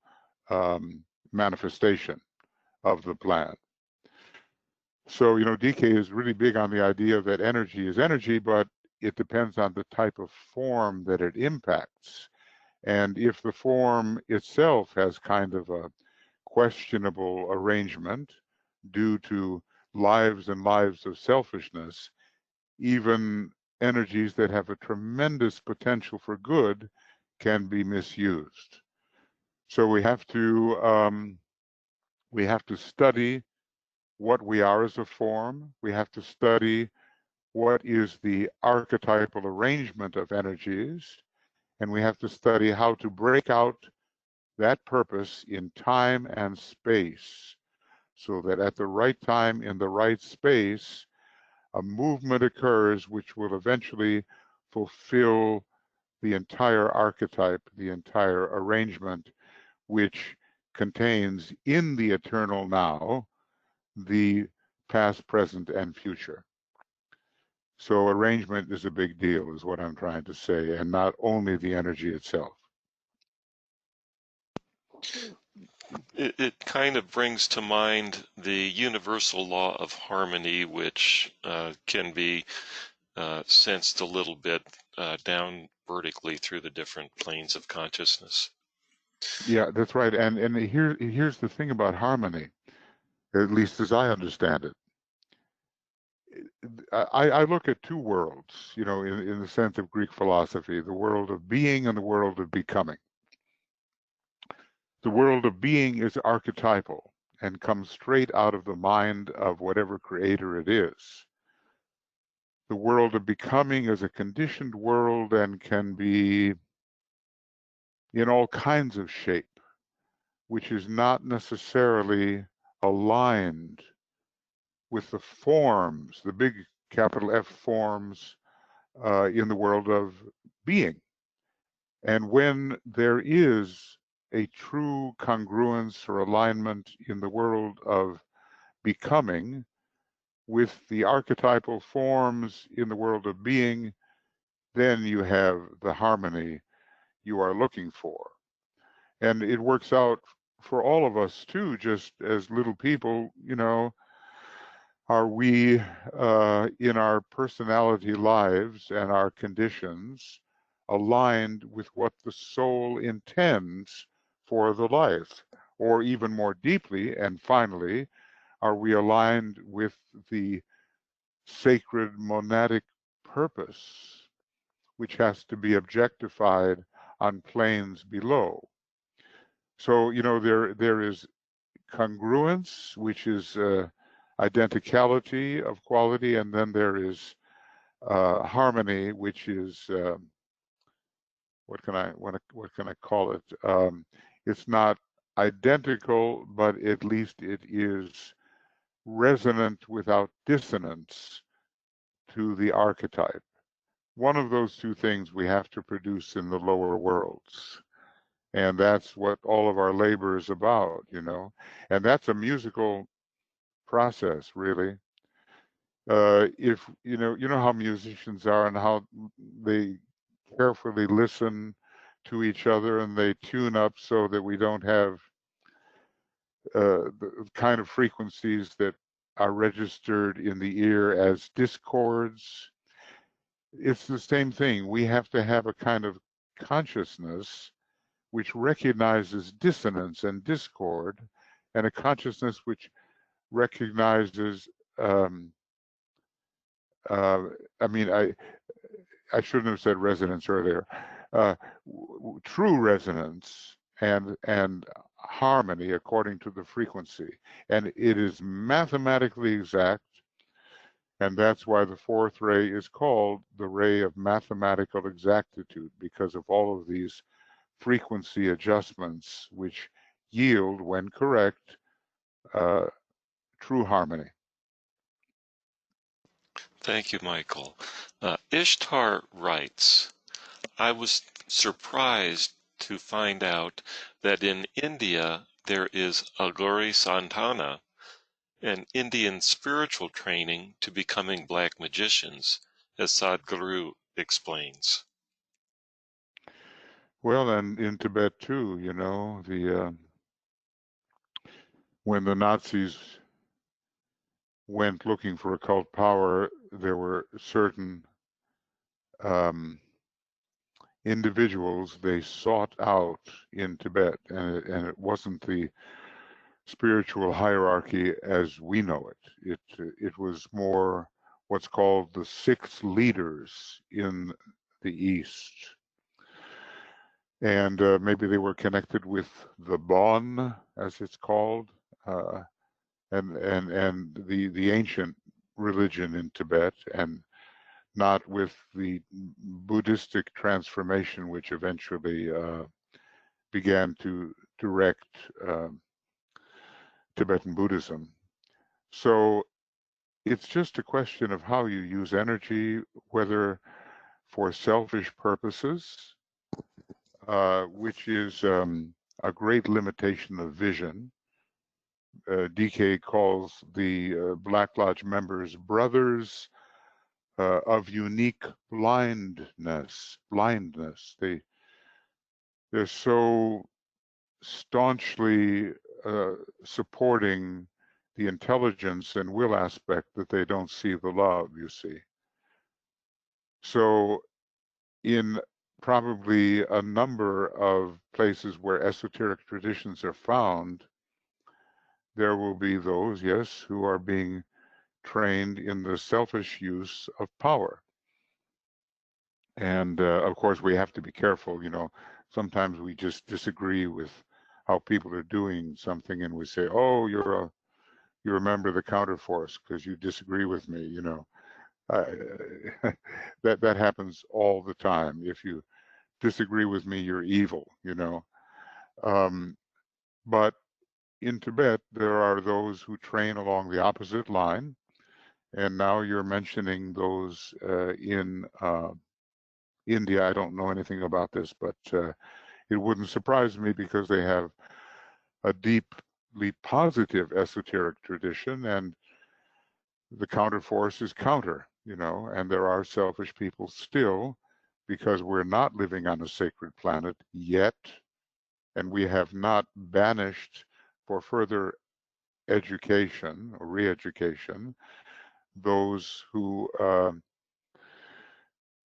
Speaker 2: manifestation of the plan. So, you know, DK is really big on the idea that energy is energy, but it depends on the type of form that it impacts. And if the form itself has kind of a questionable arrangement due to lives and lives of selfishness, even energies that have a tremendous potential for good can be misused. So we have to study what we are as a form. We have to study what is the archetypal arrangement of energies, and we have to study how to break out that purpose in time and space, so that at the right time in the right space, a movement occurs which will eventually fulfill the entire archetype, the entire arrangement, which contains in the eternal now the past, present, and future. So arrangement is a big deal, is what I'm trying to say, and not only the energy itself.
Speaker 3: It kind of brings to mind the universal law of harmony, which can be sensed a little bit down vertically through the different planes of consciousness.
Speaker 2: Yeah, that's right. And here's the thing about harmony, at least as I understand it. I look at two worlds, you know, in the sense of Greek philosophy, the world of being and the world of becoming. The world of being is archetypal and comes straight out of the mind of whatever creator it is. The world of becoming is a conditioned world and can be in all kinds of shape, which is not necessarily aligned with the forms, the big capital F forms in the world of being. And when there is a true congruence or alignment in the world of becoming with the archetypal forms in the world of being, then you have the harmony you are looking for. And it works out for all of us too, just as little people, you know. Are we in our personality lives and our conditions aligned with what the soul intends for the life? Or even more deeply, and finally, are we aligned with the sacred monadic purpose, which has to be objectified on planes below? So, you know, there is congruence, which is identicality of quality, and then there is harmony, which is what can I call it? It's not identical, but at least it is resonant without dissonance to the archetype. One of those two things we have to produce in the lower worlds. And that's what all of our labor is about, you know. And that's a musical process, really. If you know how musicians are and how they carefully listen to each other and they tune up so that we don't have the kind of frequencies that are registered in the ear as discords. It's the same thing. We have to have a kind of consciousness which recognizes dissonance and discord, and a consciousness which recognizes I mean, I shouldn't have said resonance earlier. True resonance and harmony according to the frequency, and it is mathematically exact, and that's why the fourth ray is called the ray of mathematical exactitude, because of all of these frequency adjustments which yield, when correct, true harmony.
Speaker 3: Thank you, Michael. Ishtar writes, I was surprised to find out that in India there is Agori Santana, an Indian spiritual training to becoming black magicians, as Sadhguru explains.
Speaker 2: Well, and in Tibet too, you know, when the Nazis went looking for occult power, there were certain individuals they sought out in Tibet, and it wasn't the spiritual hierarchy as we know it. It was more what's called the six leaders in the East. And maybe they were connected with the Bon, as it's called, and the ancient religion in Tibet, and not with the Buddhistic transformation, which eventually began to direct Tibetan Buddhism. So it's just a question of how you use energy, whether for selfish purposes, which is a great limitation of vision. DK calls the Black Lodge members brothers of unique blindness. They're so staunchly supporting the intelligence and will aspect that they don't see the love, you see. So in probably a number of places where esoteric traditions are found, there will be those, yes, who are being trained in the selfish use of power. And of course, we have to be careful. You know, sometimes we just disagree with how people are doing something, and we say, "Oh, you're a member of the counterforce because you disagree with me." You know, that happens all the time. If you disagree with me, you're evil. You know, but in Tibet, there are those who train along the opposite line, and now you're mentioning those in India. I don't know anything about this, but it wouldn't surprise me because they have a deeply positive esoteric tradition, and the counterforce is counter, you know, and there are selfish people still, because we're not living on a sacred planet yet, and we have not banished for further education or re-education those who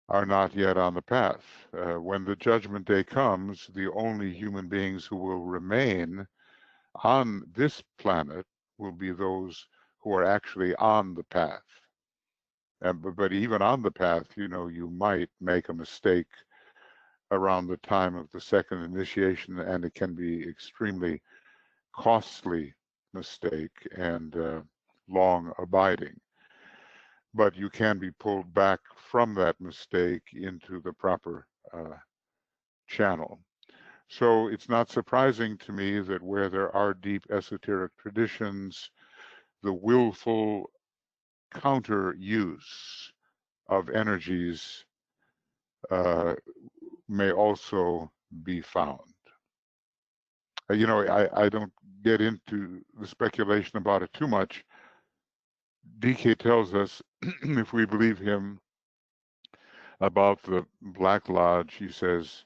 Speaker 2: are not yet on the path. When the judgment day comes, the only human beings who will remain on this planet will be those who are actually on the path. But even on the path, you might make a mistake around the time of the second initiation, and it can be extremely costly mistake and long abiding. But you can be pulled back from that mistake into the proper channel. So it's not surprising to me that where there are deep esoteric traditions, the willful counter use of energies may also be found. I don't get into the speculation about it too much. DK tells us, if we believe him about the Black Lodge, he says,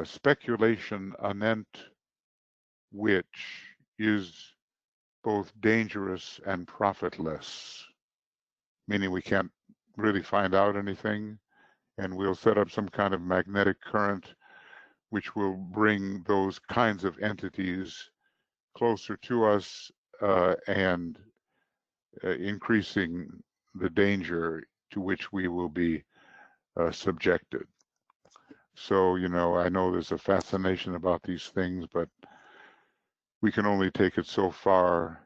Speaker 2: speculation anent which is both dangerous and profitless, meaning we can't really find out anything, and we'll set up some kind of magnetic current which will bring those kinds of entities closer to us and increasing the danger to which we will be subjected. So, I know there's a fascination about these things, but we can only take it so far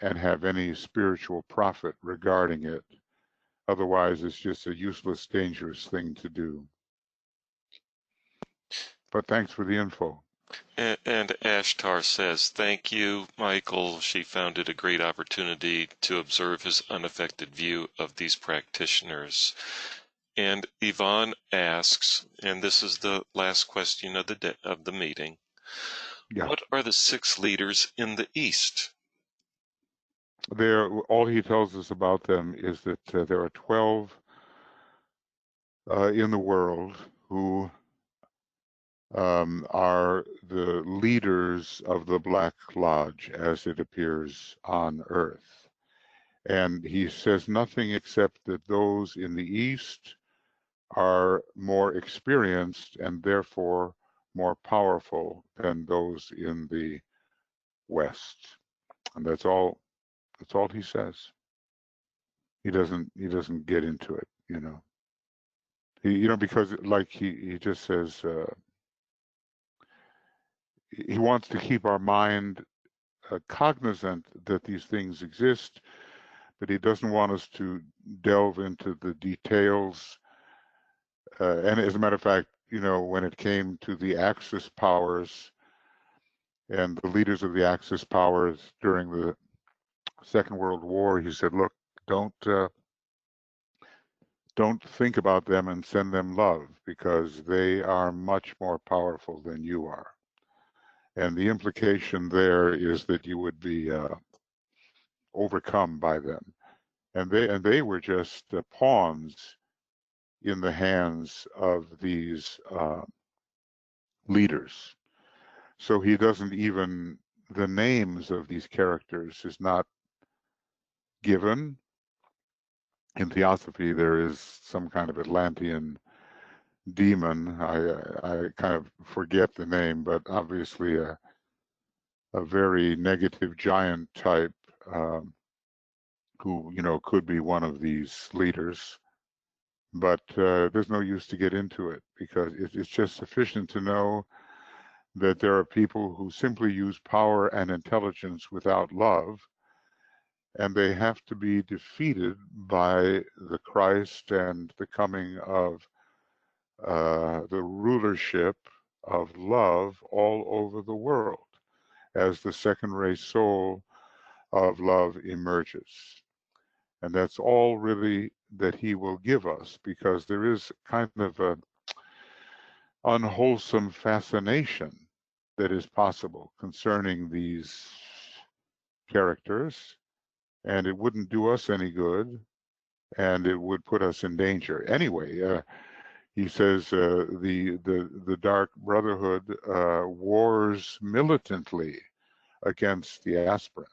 Speaker 2: and have any spiritual profit regarding it. Otherwise, it's just a useless, dangerous thing to do. But thanks for the info.
Speaker 3: And Ashtar says, thank you, Michael. She found it a great opportunity to observe his unaffected view of these practitioners. And Yvonne asks, and this is the last question of the meeting, what are the 6 leaders in the East?
Speaker 2: All he tells us about them is that there are 12 in the world who are the leaders of the Black Lodge as it appears on Earth. And he says nothing except that those in the East are more experienced and therefore more powerful than those in the West. And that's all he says. He doesn't get into it, because like he just says, he wants to keep our mind cognizant that these things exist, but he doesn't want us to delve into the details. And as a matter of fact, when it came to the Axis powers and the leaders of the Axis powers during the Second World War, he said, look, don't think about them and send them love, because they are much more powerful than you are. And the implication there is that you would be overcome by them. And they were just pawns in the hands of these leaders. So he doesn't even, the names of these characters is not given. In Theosophy, there is some kind of Atlantean demon. I kind of forget the name, but obviously a very negative giant type who, could be one of these leaders. But there's no use to get into it, because it's just sufficient to know that there are people who simply use power and intelligence without love, and they have to be defeated by the Christ and the coming of the rulership of love all over the world as the second ray soul of love emerges. And that's all really that he will give us, because there is kind of a unwholesome fascination that is possible concerning these characters, and it wouldn't do us any good, and it would put us in danger. Anyway, he says the Dark Brotherhood wars militantly against the aspirant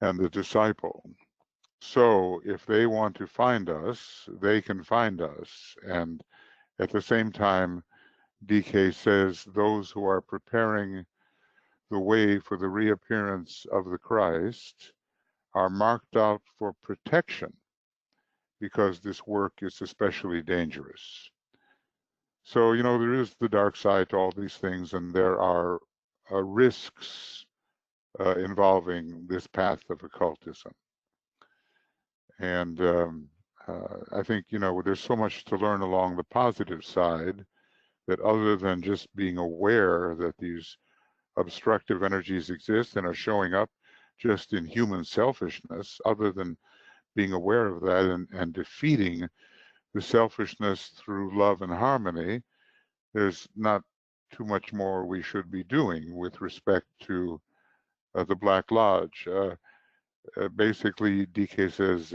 Speaker 2: and the disciple. So if they want to find us, they can find us. And at the same time, DK says those who are preparing the way for the reappearance of the Christ are marked out for protection because this work is especially dangerous. So, you know, there is the dark side to all these things, and there are risks involving this path of occultism. And I think, you know, there's so much to learn along the positive side that other than just being aware that these obstructive energies exist and are showing up just in human selfishness, other than being aware of that and defeating the selfishness through love and harmony, there's not too much more we should be doing with respect to the Black Lodge. Basically, DK says,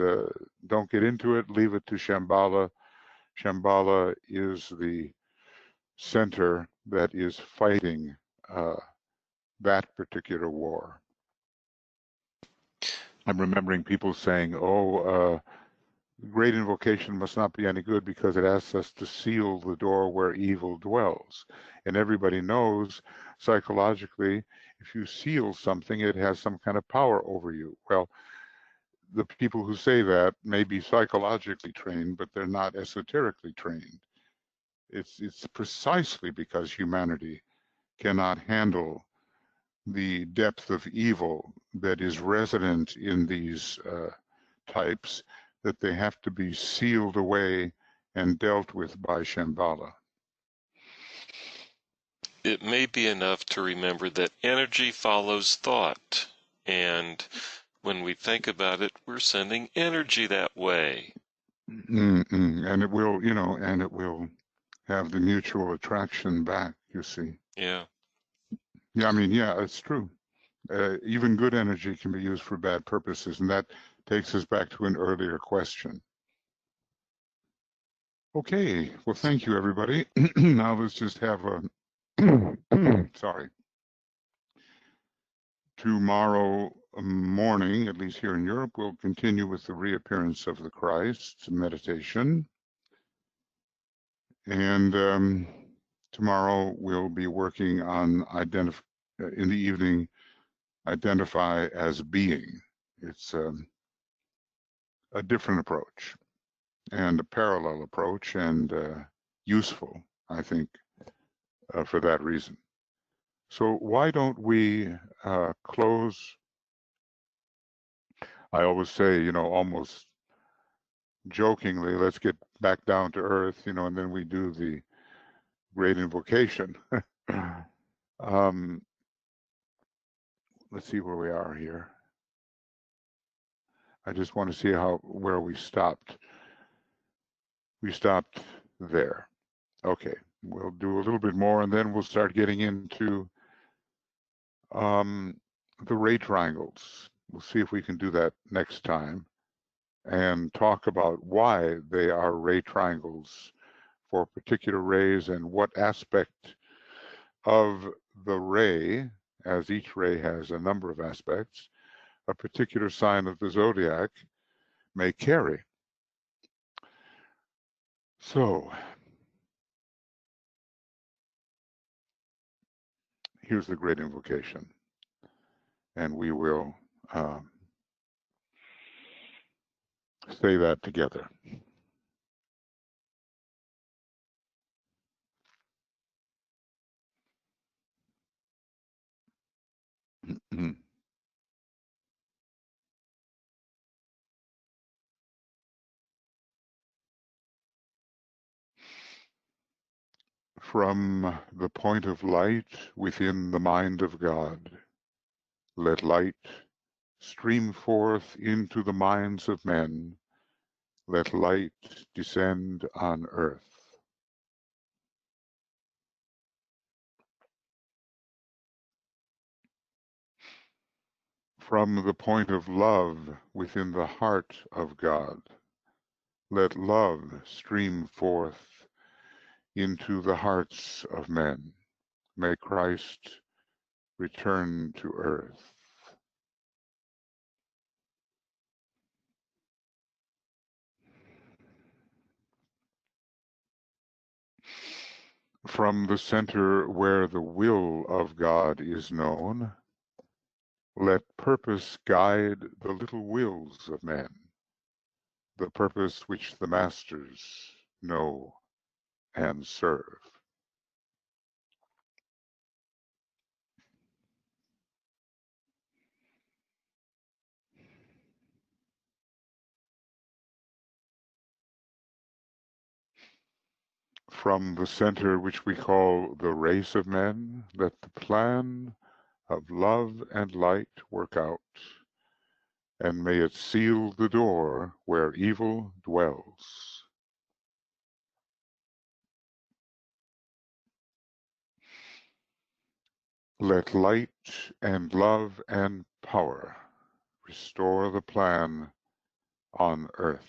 Speaker 2: don't get into it, leave it to Shambhala. Shambhala is the center that is fighting that particular war. I'm remembering people saying, oh, great invocation must not be any good because it asks us to seal the door where evil dwells. And everybody knows psychologically, if you seal something, it has some kind of power over you. Well, the people who say that may be psychologically trained, but they're not esoterically trained. It's precisely because humanity cannot handle the depth of evil that is resident in these types that they have to be sealed away and dealt with by Shambhala.
Speaker 3: It may be enough to remember that energy follows thought, and when we think about it, we're sending energy that way.
Speaker 2: And it will, you know, and it will have the mutual attraction back, you see.
Speaker 3: Yeah.
Speaker 2: Yeah, I mean, yeah, it's true. Even good energy can be used for bad purposes, and that takes us back to an earlier question. Okay, well, thank you, everybody. Now let's just have a, sorry. Tomorrow morning, at least here in Europe, we'll continue with the reappearance of the Christ meditation. And tomorrow we'll be working on in the evening, identify as being. It's a different approach and a parallel approach, and useful, I think, for that reason. So why don't we close? I always say, you know, almost jokingly, let's get back down to earth, you know, and then we do the great invocation. Let's see where we are here. I just want to see where we stopped. We stopped there. Okay, we'll do a little bit more, and then we'll start getting into the ray triangles. We'll see if we can do that next time and talk about why they are ray triangles for particular rays and what aspect of the ray, as each ray has a number of aspects, a particular sign of the zodiac may carry. So here's the great invocation, and we will say that together. From the point of light within the mind of God, let light stream forth into the minds of men. Let light descend on earth. From the point of love within the heart of God, let love stream forth into the hearts of men. May Christ return to earth. From the center where the will of God is known, let purpose guide the little wills of men, the purpose which the masters know and serve. From the center which we call the race of men, let the plan of love and light work out, and may it seal the door where evil dwells. Let light and love and power restore the plan on earth.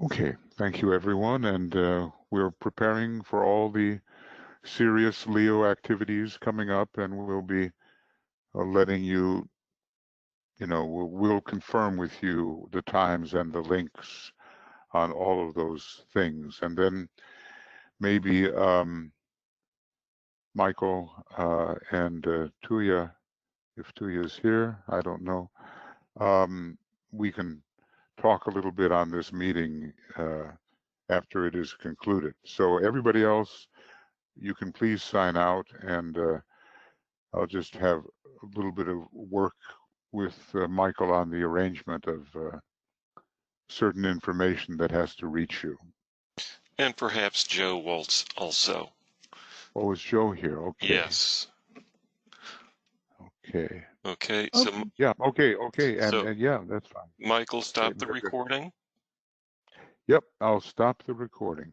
Speaker 2: Okay, thank you everyone, and we're preparing for all the serious Leo activities coming up, and we'll be letting you, we'll confirm with you the times and the links on all of those things. And then maybe Michael and Tuya, if Tuya is here, I don't know, we can talk a little bit on this meeting after it is concluded. So everybody else, you can please sign out, and I'll just have a little bit of work with Michael on the arrangement of certain information that has to reach you.
Speaker 3: And perhaps Joe Waltz also.
Speaker 2: Oh, is Joe here? Okay.
Speaker 3: Yes.
Speaker 2: Okay.
Speaker 3: Okay. So
Speaker 2: yeah. Okay. And yeah, that's fine.
Speaker 3: Michael, stop the recording.
Speaker 2: Yep. I'll stop the recording.